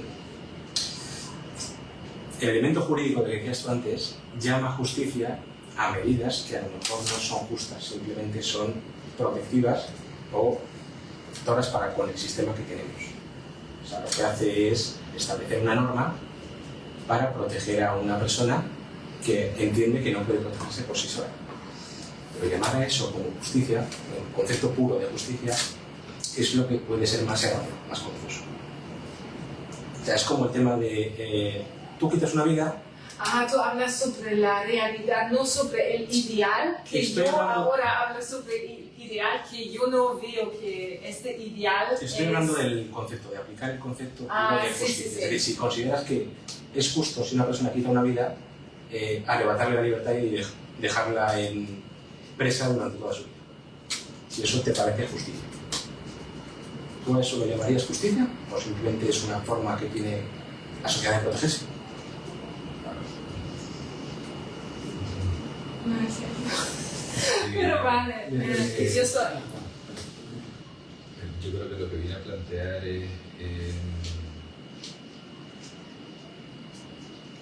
El elemento jurídico que decías tú antes llama justicia a medidas que a lo mejor no son justas, simplemente son protectivas o protectoras para con el sistema que tenemos. O sea, lo que hace es establecer una norma para proteger a una persona que entiende que no puede protegerse por sí sola. Pero llamar a eso como justicia, el concepto puro de justicia, es lo que puede ser más erróneo, más confuso. O sea, es como el tema de tú quitas una vida. Tú hablas sobre la realidad, no sobre el ideal, que ahora hablo sobre el ideal, que yo no veo que este ideal Estoy hablando del concepto, de aplicar el concepto de justicia. Es decir, si consideras que es justo si una persona quita una vida, arrebatarle la libertad y dejarla en presa durante toda su vida. Si eso te parece justicia. ¿Tú a eso lo llamarías justicia? ¿O simplemente es una forma que tiene la sociedad de protegerse? No es cierto. Pero vale, yo soy. Yo creo que lo que viene a plantear es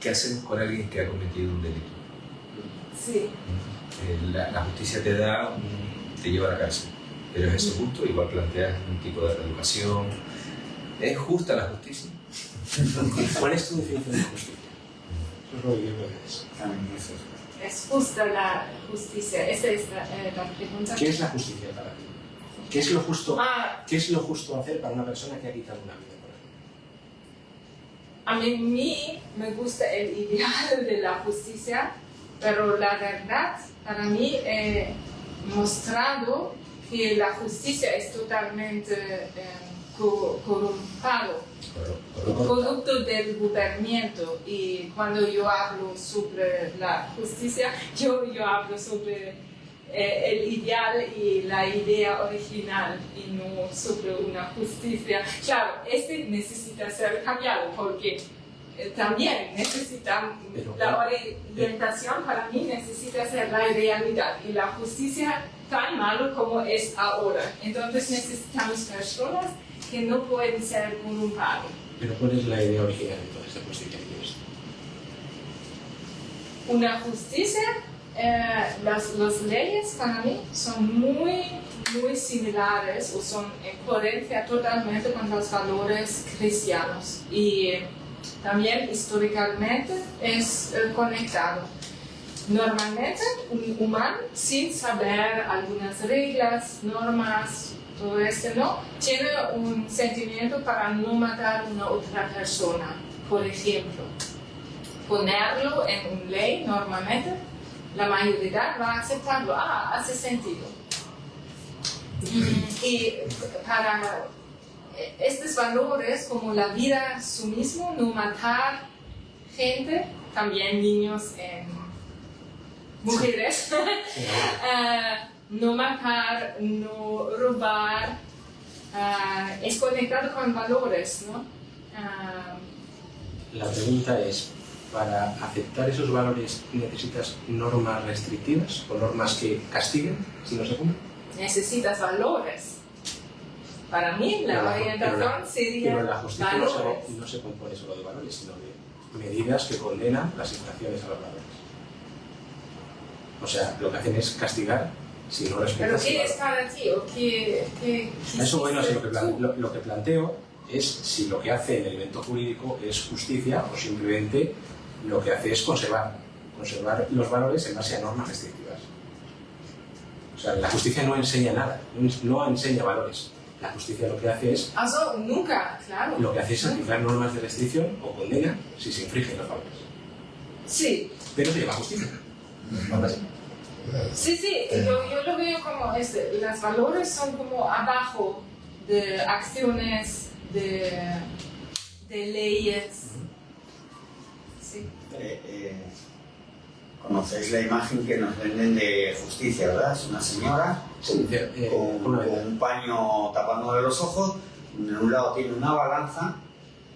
¿qué hacemos con alguien que ha cometido un delito? Sí. La justicia te lleva a la cárcel, pero ¿es eso justo? Igual planteas un tipo de reeducación. ¿Es justa la justicia? ¿Cuál es tu definición de justicia? Eso es lo que yo creo que es. ¿Es justa la justicia? Esa es la pregunta. ¿Qué es la justicia para ti? ¿Qué es lo justo, ¿qué es lo justo hacer para una persona que ha quitado una vida, por ejemplo? A mí me gusta el ideal de la justicia, pero la verdad, para mí, he mostrado que la justicia es totalmente corrompido, producto del gobernamiento. Y cuando yo hablo sobre la justicia, yo hablo sobre el ideal y la idea original y no sobre una justicia. Claro, este necesita ser cambiado porque también necesita, la orientación para mí necesita ser la realidad y la justicia tan malo como es ahora. Entonces necesitamos personas que no pueden ser corrompidas. Pero ¿cuál es la idea original entonces de justicia? Una justicia, las leyes para mí son muy similares o son en coherencia totalmente con los valores cristianos y también históricamente es conectado. Normalmente un humano sin saber algunas reglas, normas, todo esto, ¿no? Tiene un sentimiento para no matar a una otra persona, por ejemplo. Ponerlo en una ley normalmente, la mayoría va a aceptarlo, hace sentido. Y para estos valores como la vida su mismo, no matar gente, también niños, mujeres, no matar, no robar, es conectado con valores, ¿no? La pregunta es, ¿para aceptar esos valores necesitas normas restrictivas o normas que castiguen si no se cumplen? Necesitas valores. Para mí la orientación sería pero la justicia valores. no se compone solo de valores, sino de medidas que condenan las infracciones a los valores. O sea, lo que hacen es castigar si no respetas. ¿Pero qué es para ti? ¿O qué eso, bueno, si lo que planteo es si lo que hace el elemento jurídico es justicia o simplemente lo que hace es conservar los valores en base a normas restrictivas. O sea, la justicia no enseña nada, no enseña valores. La justicia lo que hace es... nunca, claro. Lo que hace es aplicar normas de restricción o condena si se infringen los valores. Sí. Pero se llama justicia. Sí, yo lo veo como los valores son como abajo de acciones, de leyes. Sí. Conocéis la imagen que nos venden de justicia, ¿verdad? Es una señora con un paño tapándole los ojos, en un lado tiene una balanza,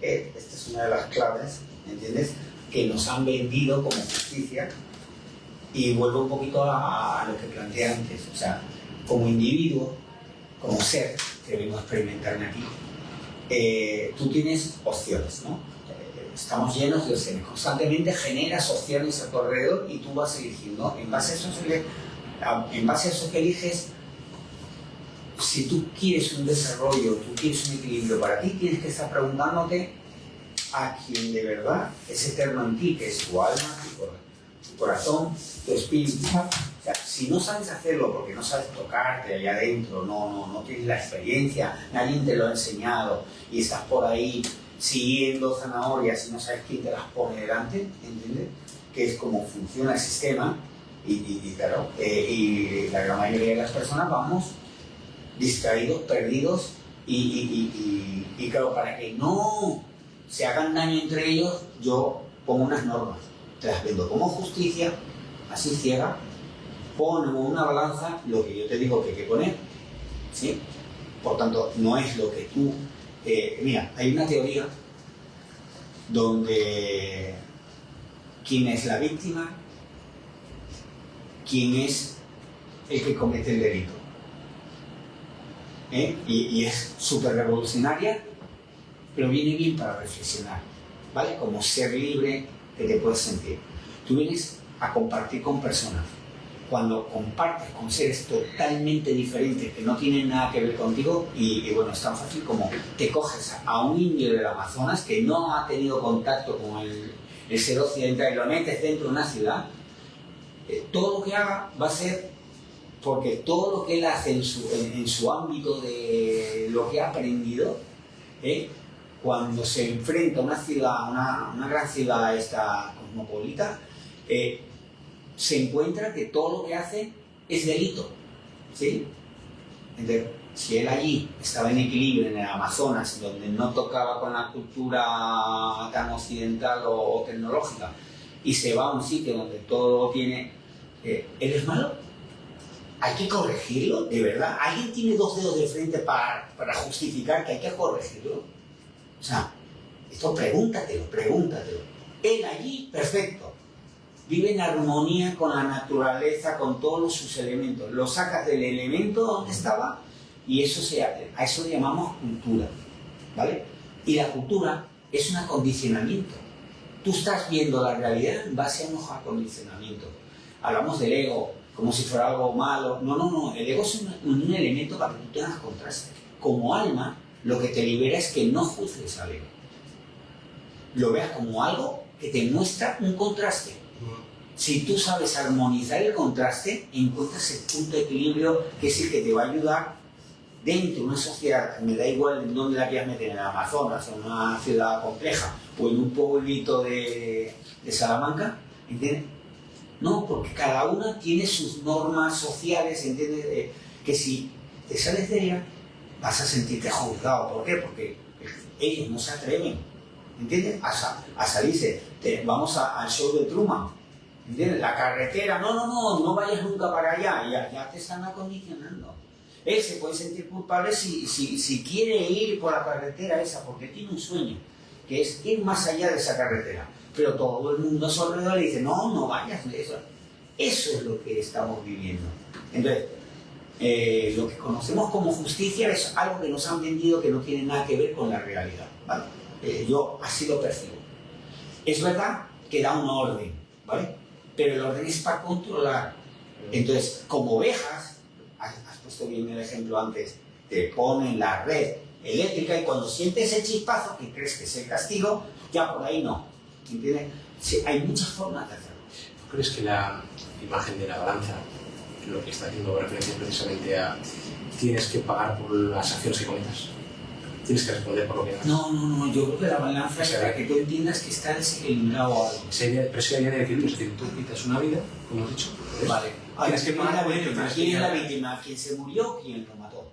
esta es una de las claves, ¿entiendes? Que nos han vendido como justicia. Y vuelvo un poquito a lo que planteé antes, o sea, como individuo, como ser que vengo a experimentarme aquí, tú tienes opciones, ¿no? Estamos llenos de opciones, constantemente generas opciones a tu alrededor y tú vas eligiendo. En base a eso que eliges, si tú quieres un desarrollo, tú quieres un equilibrio para ti, tienes que estar preguntándote a quien de verdad es eterno en ti, que es tu alma, tu corazón, tu espíritu. O sea, si no sabes hacerlo porque no sabes tocarte allá adentro, no tienes la experiencia, nadie te lo ha enseñado y estás por ahí siguiendo zanahorias y no sabes quién te las pone delante, ¿entiendes? Que es como funciona el sistema y claro, y la gran mayoría de las personas vamos distraídos, perdidos y claro, para que no se hagan daño entre ellos, yo pongo unas normas, te las vendo como justicia, así ciega, pongo una balanza lo que yo te digo que hay que poner, ¿sí? Por tanto, no es lo que tú... mira, hay una teoría donde quién es la víctima, quién es el que comete el delito. Y es súper revolucionaria, pero viene bien para reflexionar, ¿vale? Como ser libre que te puedes sentir. Tú vienes a compartir con personas. Cuando compartes con seres totalmente diferentes que no tienen nada que ver contigo y bueno, es tan fácil como te coges a un indio del Amazonas que no ha tenido contacto con el ser occidental y lo metes dentro de una ciudad, todo lo que haga va a ser porque todo lo que él hace en su ámbito de lo que ha aprendido, cuando se enfrenta a una ciudad, una gran ciudad esta cosmopolita, se encuentra que todo lo que hace es delito, ¿sí? Entonces, si él allí estaba en equilibrio en el Amazonas, donde no tocaba con la cultura tan occidental o tecnológica, y se va a un sitio donde todo tiene... ¿Él es malo? ¿Hay que corregirlo? ¿De verdad? ¿Alguien tiene dos dedos de frente para justificar que hay que corregirlo? O sea, esto pregúntatelo. Él allí, perfecto. Vive en armonía con la naturaleza, con todos sus elementos. Lo sacas del elemento donde estaba y a eso le llamamos cultura, ¿vale? Y la cultura es un acondicionamiento. Tú estás viendo la realidad en base a unos acondicionamientos. Hablamos del ego como si fuera algo malo. No. El ego es un elemento para que tú tengas contraste. Como alma, lo que te libera es que no juzgues al ego. Lo veas como algo que te muestra un contraste. Si tú sabes armonizar el contraste, encuentras el punto de equilibrio que es el que te va a ayudar dentro de una sociedad, me da igual en dónde la quieras meter, en el Amazonas, en una ciudad compleja o en un pueblito de Salamanca, ¿entiendes? No, porque cada una tiene sus normas sociales, ¿entiendes? Que si te sales de ella, vas a sentirte juzgado. ¿Por qué? Porque ellos no se atreven, ¿entiendes? A salirse. Vamos al show de Truman, ¿entiendes? La carretera, no vayas nunca para allá, ya te están acondicionando. Él se puede sentir culpable si quiere ir por la carretera esa, porque tiene un sueño, que es ir más allá de esa carretera. Pero todo el mundo a su alrededor le dice, no vayas. Eso es lo que estamos viviendo. Entonces, lo que conocemos como justicia es algo que nos han vendido que no tiene nada que ver con la realidad, ¿vale? Yo así lo percibo. Es verdad que da un orden, ¿vale? Pero el orden es para controlar. Entonces, como ovejas, has puesto bien el ejemplo antes, te ponen la red eléctrica y cuando sientes el chispazo, que crees que es el castigo, ya por ahí no. ¿Entiendes? Sí, hay muchas formas de hacerlo. ¿Tú crees que la imagen de la balanza, lo que está haciendo referencia precisamente a tienes que pagar por las acciones que cometas? Tienes que responder por lo que hagas. No, yo creo que la balanza es para que tú entiendas que está desequilibrado algo. Pero si hay de equilibrio, es decir, tú quitas una vida, como hemos dicho, vale. Tienes que pagar por ello. ¿Quién es la víctima? ¿Quién se murió? ¿Quién lo mató?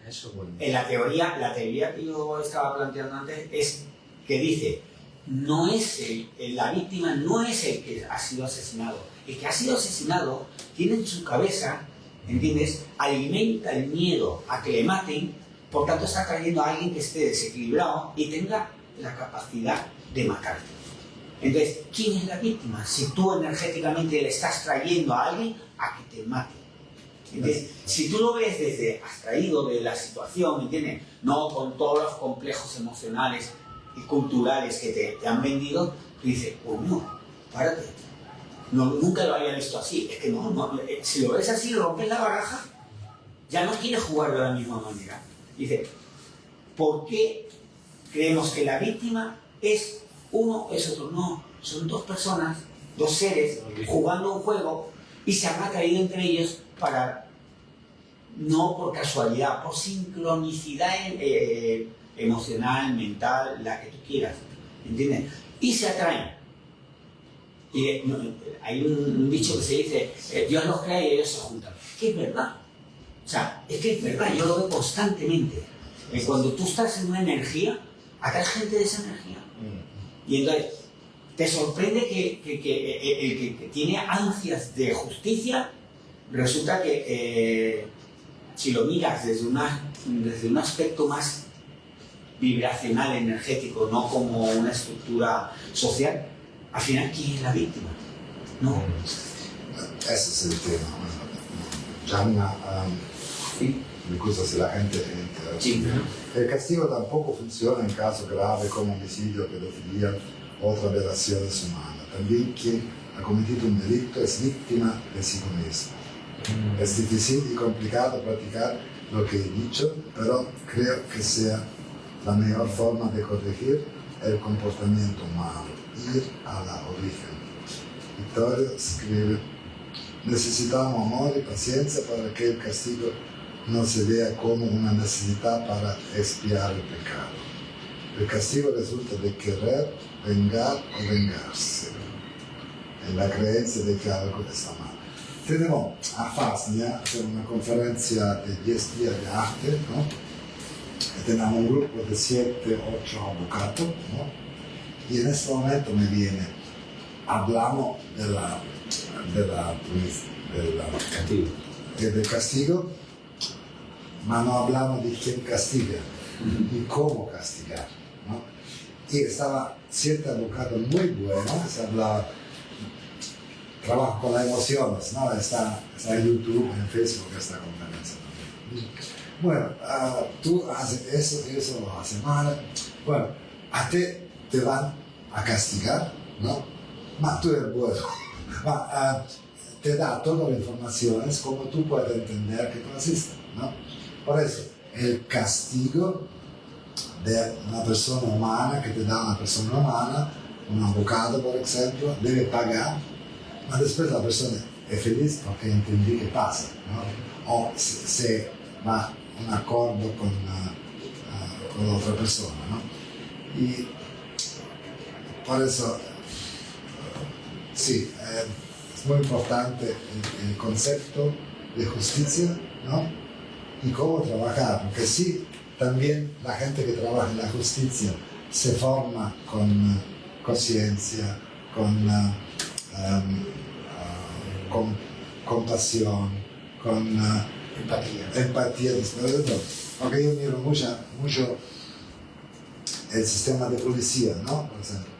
Eso, bueno. En la teoría que yo estaba planteando antes es que dice, la víctima no es el que ha sido asesinado. El que ha sido asesinado tiene en su cabeza, ¿entiendes? Alimenta el miedo a que le maten, por tanto está trayendo a alguien que esté desequilibrado y tenga la capacidad de matarte. Entonces, ¿quién es la víctima? Si tú energéticamente le estás trayendo a alguien a que te mate. ¿Entiendes? Si tú lo ves desde abstraído de la situación, ¿entiendes? No con todos los complejos emocionales y culturales que te han vendido, tú dices, pues no, párate. Nunca lo había visto así. Es que no, si lo ves así, rompes la baraja, ya no quieres jugar de la misma manera. Dice, ¿por qué creemos que la víctima es uno, es otro? No, son dos personas, dos seres jugando un juego y se han atraído entre ellos no por casualidad, por sincronicidad emocional, mental, la que tú quieras, ¿entiendes? Y se atraen. Y hay un dicho que se dice, Dios los crea y ellos se juntan. Que es verdad. O sea, es que es verdad, yo lo veo constantemente. Cuando tú estás en una energía, atraes gente de esa energía. Y entonces, te sorprende que el que tiene ansias de justicia, resulta que si lo miras desde un aspecto más vibracional, energético, no como una estructura social, al final, ¿quién es la víctima? No. Ese es el tema. Gianna, me gusta si la gente entra. Sí. El castigo tampoco funciona en casos graves como homicidio, pedofilia o otras violaciones humanas. También quien ha cometido un delito es víctima de sí mismo. Es difícil y complicado practicar lo que he dicho, pero creo que sea la mejor forma de corregir el comportamiento humano, ir a la origen. Vittorio escribe, necesitamos amor y paciencia para que el castigo no se vea como una necesidad para expiar el pecado. El castigo resulta de querer vengar o vengarse, en la creencia de que algo está mal. tenemos a Fasnia una conferencia de 10 días de arte, ¿no? Y tenemos un grupo de 7, 8 abogados, ¿no? Y en este momento me viene, hablamos del castigo, pero no hablamos de quién castiga y cómo castigar, ¿no? Y estaba 7 abogados muy buenos, se hablaba, trabajo con las emociones, ¿no? Está en YouTube, en Facebook esta conferencia también. Bueno, tú haces eso y eso lo haces mal. Bueno, a ti te van a castigar, ¿no? Pero tú eres bueno. Te da todas las informaciones como tú puedes entender que tú hiciste, ¿no? Por eso, el castigo de una persona humana que te da una persona humana, un abogado, por ejemplo, debe pagar, pero después la persona es feliz porque entendí qué pasa, ¿no? O se va un acuerdo con otra persona, ¿no? Y por eso, sí, es muy importante el concepto de justicia, ¿no? Y cómo trabajar, porque sí, también la gente que trabaja en la justicia se forma con conciencia, con compasión, con empatía después de todo. Porque yo miro mucho el sistema de policía, ¿no? Por ejemplo,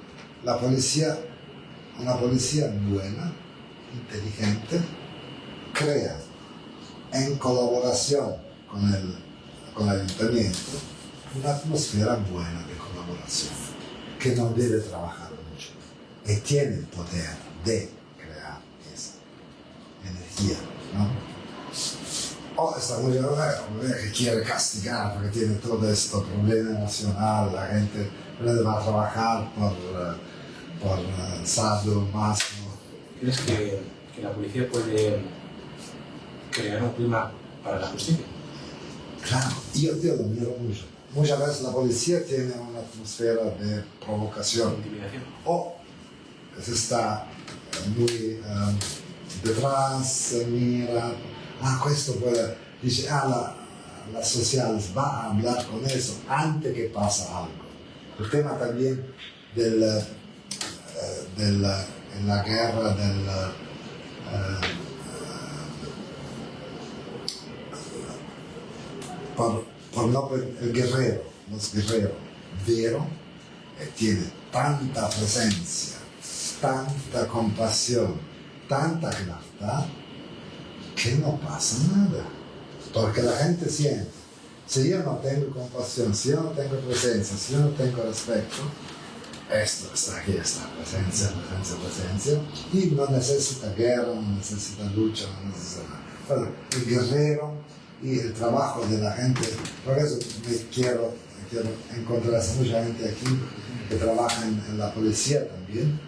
la policía, una policía buena, inteligente, crea en colaboración con el ayuntamiento una atmósfera buena de colaboración, que no debe trabajar mucho y tiene el poder de crear esa energía, ¿no? O esta mujer que quiere castigar porque tiene todo este problema emocional, la gente no va a trabajar por sado, maso. ¿Crees que la policía puede crear un clima para la justicia? Claro, yo lo miro mucho. Muchas veces la policía tiene una atmósfera de provocación. Intimidación. O se está muy detrás, mira, esto puede, dice, las sociales va a hablar con eso antes que pasa algo. El tema también en la guerra el guerrero, los guerreros vieron, tiene tanta presencia, tanta compasión, tanta claridad, que no pasa nada. Porque la gente siente, si yo no tengo compasión, si yo no tengo presencia, si yo no tengo respeto, esto está aquí, está presencia, y no necesita guerra, no necesita lucha, no necesita nada. Bueno, el guerrero y el trabajo de la gente, por eso quiero encontrar mucha gente aquí que trabaja en la policía también.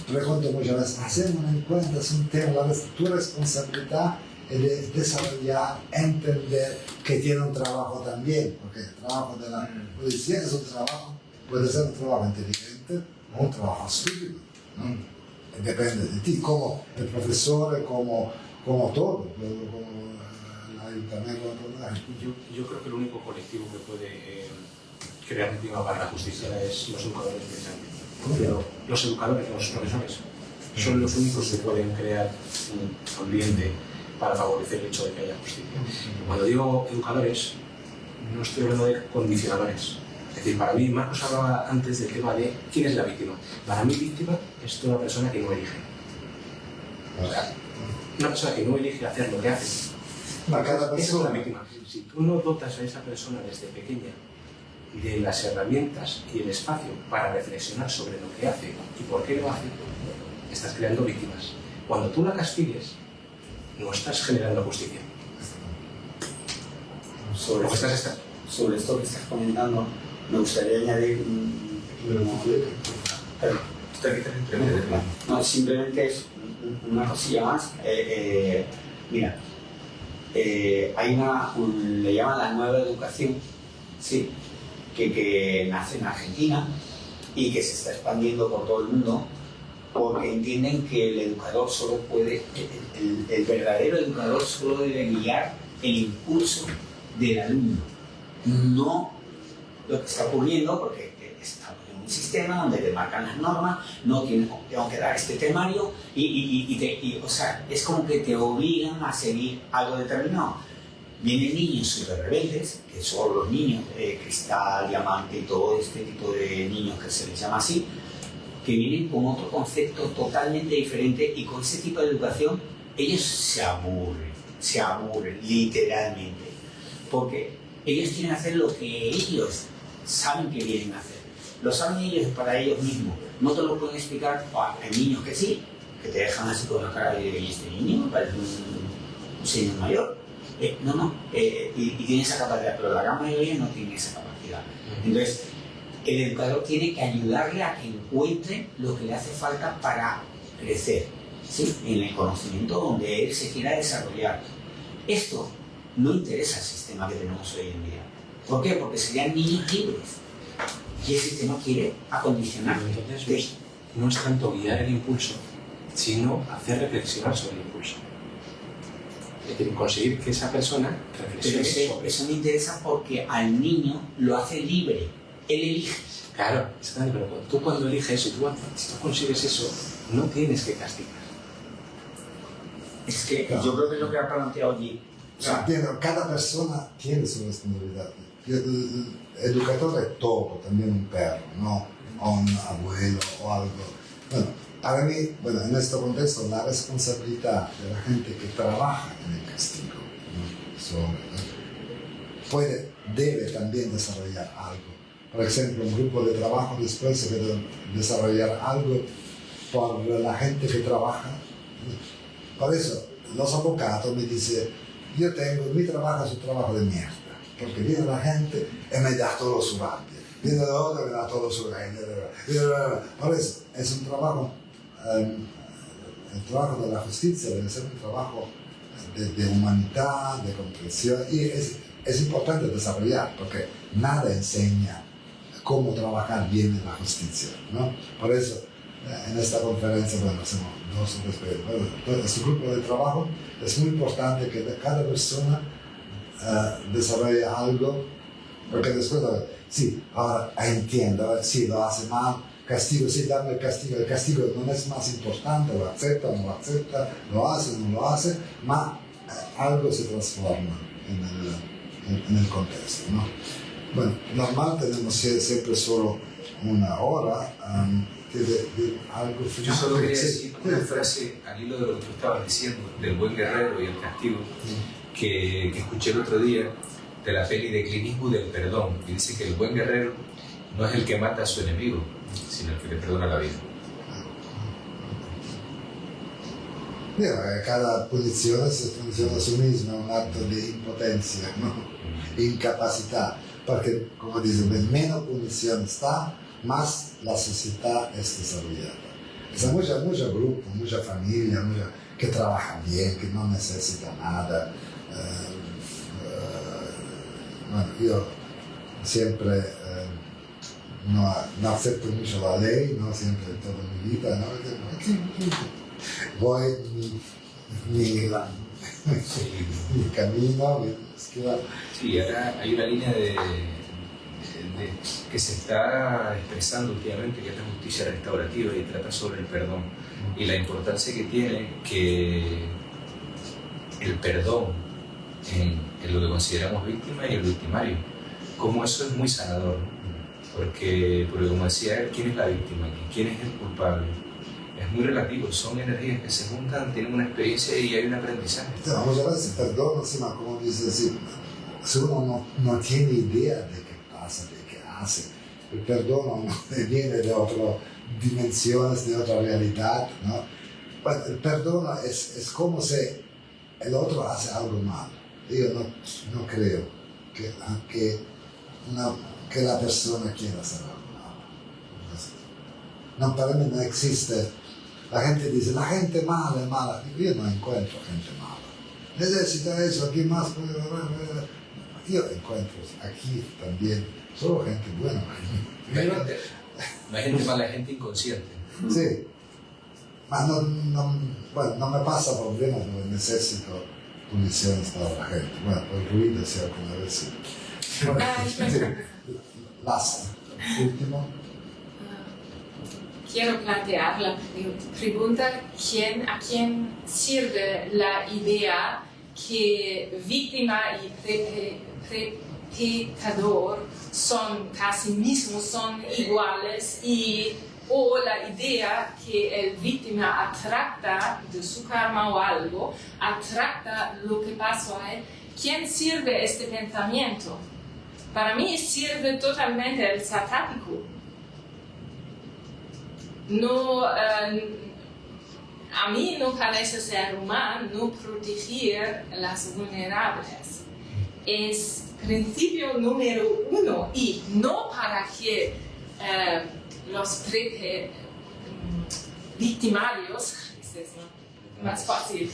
Pregunto muchas veces, hacemos un encuentro, es un tema, tu responsabilidad es de desarrollar, entender que tiene un trabajo también, porque el trabajo de la policía es un trabajo, puede ser un trabajo inteligente o un trabajo estúpido, ¿no? Depende de ti, como el profesor, como todo, como el ayuntamiento. Yo creo que el único colectivo que puede crear un clima para la justicia es los educadores, precisamente. Pero los educadores, los profesores, son los únicos que pueden crear un ambiente para favorecer el hecho de que haya justicia. Cuando digo educadores, no estoy hablando de condicionadores. Es decir, para mí, Marcos hablaba antes del tema de quién es la víctima. Para mí, víctima es toda persona que no elige. O sea, una persona que no elige hacer lo que hace. Esa es la víctima. Si tú no dotas a esa persona desde pequeña de las herramientas y el espacio para reflexionar sobre lo que hace y por qué lo hace, estás creando víctimas. Cuando tú la castigues, no estás generando justicia. Sobre esto que estás comentando, me gustaría añadir no, simplemente es una cosilla más. Mira, hay le llaman la nueva educación, ¿sí? que nace en Argentina y que se está expandiendo por todo el mundo, porque entienden que el educador solo puede, el verdadero educador solo debe guiar el impulso del alumno, no lo que está ocurriendo, porque estamos en un sistema donde te marcan las normas, no tengo que dar este temario o sea, es como que te obligan a seguir algo determinado. Vienen niños súper rebeldes, que son los niños de cristal, diamante y todo este tipo de niños que se les llama así, que vienen con otro concepto totalmente diferente, y con ese tipo de educación ellos se aburren literalmente, porque ellos quieren hacer lo que ellos saben que vienen a hacer, lo saben ellos para ellos mismos, no te lo pueden explicar. Hay niños que sí, que te dejan así con la cara de ¿y este niño? Parece un señor mayor. Y tiene esa capacidad, pero la gran mayoría no tiene esa capacidad. Entonces, el educador tiene que ayudarle a que encuentre lo que le hace falta para crecer, ¿sí? En el conocimiento donde él se quiera desarrollar. Esto no interesa al sistema que tenemos hoy en día. ¿Por qué? Porque serían niños libres. Y el sistema quiere acondicionar. Entonces, no es tanto guiar el impulso, sino hacer reflexionar sobre el impulso. Es decir, conseguir que esa persona reflexione sobre eso. Me interesa porque al niño lo hace libre. Él elige. Claro, pero tú cuando eliges eso, si tú consigues eso, no tienes que castigar. Es que yo creo que es lo que ha planteado allí. Entiendo, cada persona tiene su responsabilidad. El educador es todo, también un perro, no un abuelo o algo. Bueno, para mí, en este contexto, la responsabilidad de la gente que trabaja en el castigo, debe también desarrollar algo. Por ejemplo, un grupo de trabajo después se debe desarrollar algo por la gente que trabaja. Por eso, los abogados me dicen, mi trabajo es un trabajo de mierda, porque viene la gente y me da todo su rabia, viene la otra y me da todo su rabia. Por eso, es un trabajo, el trabajo de la justicia debe ser un trabajo de humanidad, de comprensión, y es importante desarrollar, porque nada enseña cómo trabajar bien en la justicia, ¿no? Por eso, en esta conferencia, hacemos dos o tres. Este grupo de trabajo es muy importante que cada persona desarrolle algo, porque después, sí, ahora entiendo, sí, lo hace mal, castigo, sí, dame el castigo no es más importante, lo acepta o no lo acepta, lo hace o no lo hace, pero algo se transforma en el contexto, ¿no? Bueno, normal tenemos siempre solo una hora. Algo final. Yo solo quería decir una frase al hilo de lo que tú estabas diciendo, del buen guerrero y el castigo, que escuché el otro día de la peli de Clint Eastwood del perdón, y dice que el buen guerrero no es el que mata a su enemigo, sino el que le perdona la vida. Cada punición es punición a sí misma, un acto de impotencia, ¿no? Incapacidad, porque, como dicen, menos punición está, más la sociedad es desarrollada. Hay muchos grupos, mucha familia, que trabajan bien, que no necesitan nada. Yo siempre no acepto mucho la ley, no siempre toda mi vida, ¿no? Voy mi camino, mi esquiva. Sí, ahora hay una línea que se está expresando últimamente, que es la justicia restaurativa, y trata sobre el perdón y la importancia que tiene que el perdón en lo que consideramos víctima y el victimario, como eso es muy sanador, ¿no? porque como decía él, ¿quién es la víctima aquí? ¿Quién es el culpable? Es muy relativo, son energías que se juntan, tienen una experiencia y hay un aprendizaje. Vamos a ver si perdón, encima, como dice, si uno no tiene idea de qué pasa, de qué hace, el perdón no viene de otras dimensiones, de otra realidad, ¿no? Bueno, el perdón es como si el otro hace algo malo. Yo no creo que la persona quiera hacer algo malo. No, para mí no existe. La gente dice, la gente mala es mala. Yo no encuentro gente mala. Necesita eso, aquí más. Yo encuentro aquí también solo gente buena. No hay gente mala, hay gente inconsciente. Sí. Bueno, no me pasa problemas, no necesito condiciones para la gente. Bueno, el ruido sea como decir. Bueno, last, último. Quiero plantear la pregunta, ¿a quién sirve la idea que víctima y pecador son casi mismos, son iguales, o la idea que el víctima atracta de su karma o algo, atracta lo que pasó a él? ¿Quién sirve este pensamiento? Para mí sirve totalmente el satánico. No, a mí no parece ser humano no proteger a las vulnerables. Es principio número 1, y no para que los victimarios, es más fácil,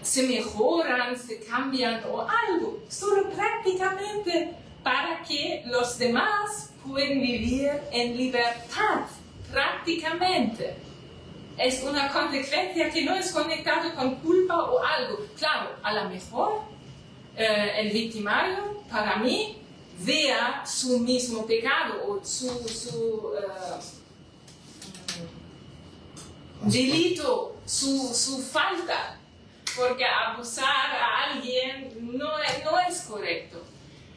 se mejoran, se cambian o algo, solo prácticamente para que los demás puedan vivir en libertad. Prácticamente. Es una consecuencia que no es conectada con culpa o algo. Claro, a lo mejor el victimario, para mí, vea su mismo pecado o su delito, su falta, porque abusar a alguien no es correcto.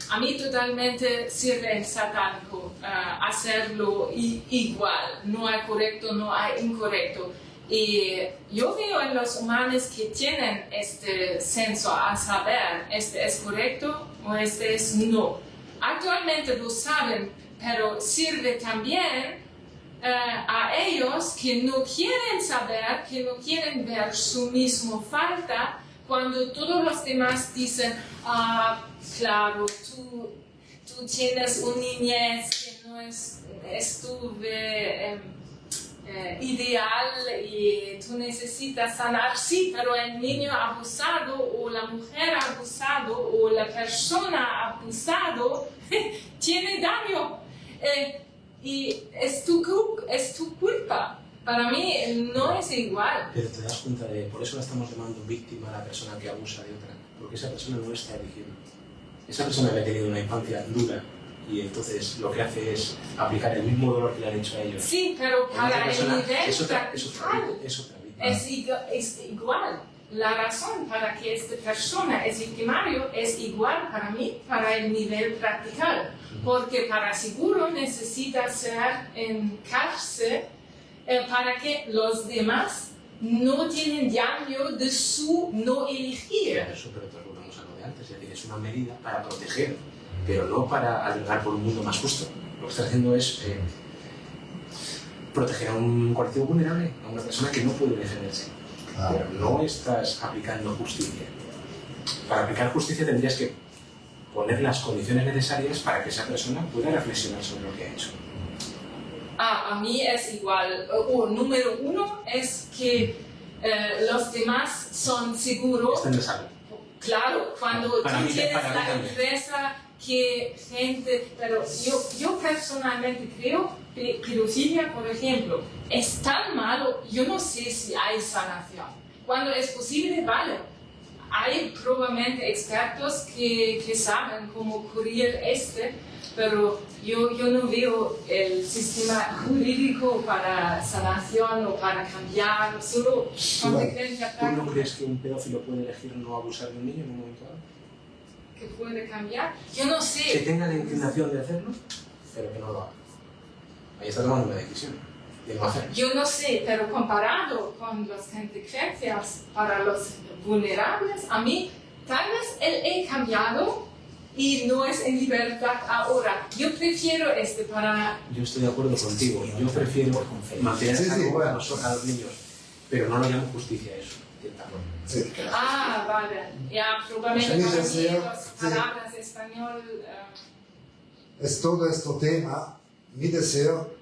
A mí totalmente sirve el satánico hacerlo igual. No hay correcto, no hay incorrecto. Y yo veo en los humanos que tienen este senso a saber, este es correcto o este es no. Actualmente lo saben, pero sirve también a ellos que no quieren saber, que no quieren ver su mismo falta, cuando todos los demás dicen, claro, tú tienes una niñez que no estuve ideal y tú necesitas sanar. Sí, pero el niño abusado o la mujer abusado o la persona abusado tiene daño y es tu culpa. Para mí no es igual. Pero te das cuenta de, por eso la estamos llamando víctima a la persona que abusa de otra, porque esa persona no está eligiendo. Esa persona que ha tenido una infancia dura y entonces lo que hace es aplicar el mismo dolor que le han hecho a ellos. Sí, pero para el nivel es otra practical es igual. La razón para que esta persona es victimario es igual para mí, para el nivel practical, porque para seguro necesita ser en cárcel para que los demás no tienen daño de su no elegir. Eso, pero te volvemos a lo de antes, es decir, es una medida para proteger, pero no para alegrar por un mundo más justo. Lo que está haciendo es proteger a un colectivo vulnerable, a una persona que no puede defenderse. Pero no estás aplicando justicia. Para aplicar justicia tendrías que poner las condiciones necesarias para que esa persona pueda reflexionar sobre lo que ha hecho. A mí es igual. Número 1 es que los demás son seguros. Están de salvo. Claro, cuando tú tienes la empresa que gente... Pero yo personalmente creo que pedofilia, por ejemplo, es tan malo, yo no sé si hay sanación. Cuando es posible, vale. Hay probablemente expertos que saben cómo cubrir pero yo no veo el sistema jurídico para sanación o para cambiar, solo consecuencia ¿Tú práctica. no crees que un pedófilo puede elegir no abusar de un niño en un momento dado? ¿Que puede cambiar? Yo no sé. Que tenga la inclinación de hacerlo, pero que no lo haga. Ahí está tomando una decisión de no hacerlo. Yo no sé, pero comparado con las consecuencias para los vulnerables, a mí tal vez he cambiado y no es en libertad ahora. Yo prefiero para... Yo estoy de acuerdo contigo. Yo prefiero mantener a salvo a los niños, pero no lo llamo justicia eso. Sí. Vale. Ya, probablemente Pues para mí deseo, las palabras español... Es todo este tema, mi deseo,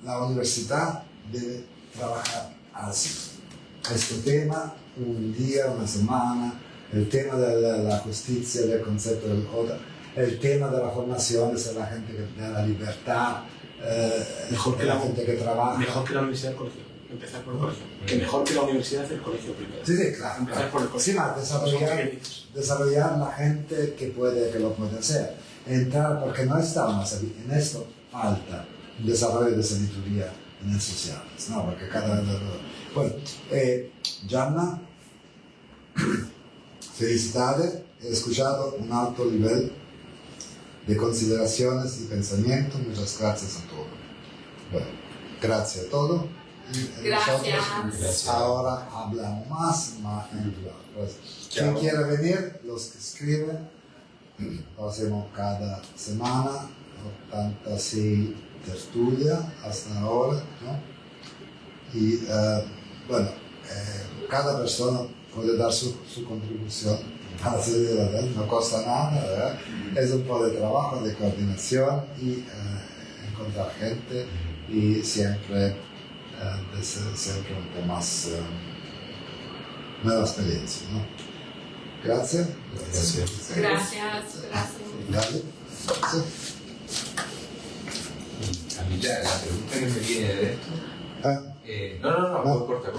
la universidad debe trabajar así. Este tema, un día, una semana, el tema de la justicia, del concepto del otro, el tema de la formación, de la gente que da la libertad, mejor que la gente que trabaja. Mejor que la universidad del colegio. Empezar por el colegio. Que mejor que la universidad es el colegio primero. Sí, sí, claro. Empezar por el colegio. Sí, más desarrollar la gente que lo puede hacer. Entrar, porque no estamos en esto, falta un desarrollo de sabiduría en el sociales, ¿no? Porque cada vez... Bueno, Gianna, felicidades, he escuchado un alto nivel de consideraciones y pensamiento, muchas gracias a todos. Bueno, gracias a todos. Y Gracias. nosotros ahora hablamos más en privado. Gracias. Quien Chao. quiera venir, los que escriben, lo hacemos cada semana, 86 tertulia hasta ahora, ¿no? Y bueno, cada persona puede dar su contribución para salir adelante, no cuesta nada, ¿verdad? Es un poco de trabajo, de coordinación y encontrar gente y siempre siempre un poco más nueva experiencia, ¿no? Gracias. Gracias. Dale. Sí. A mí la pregunta que me viene de esto... Ah. no, corta.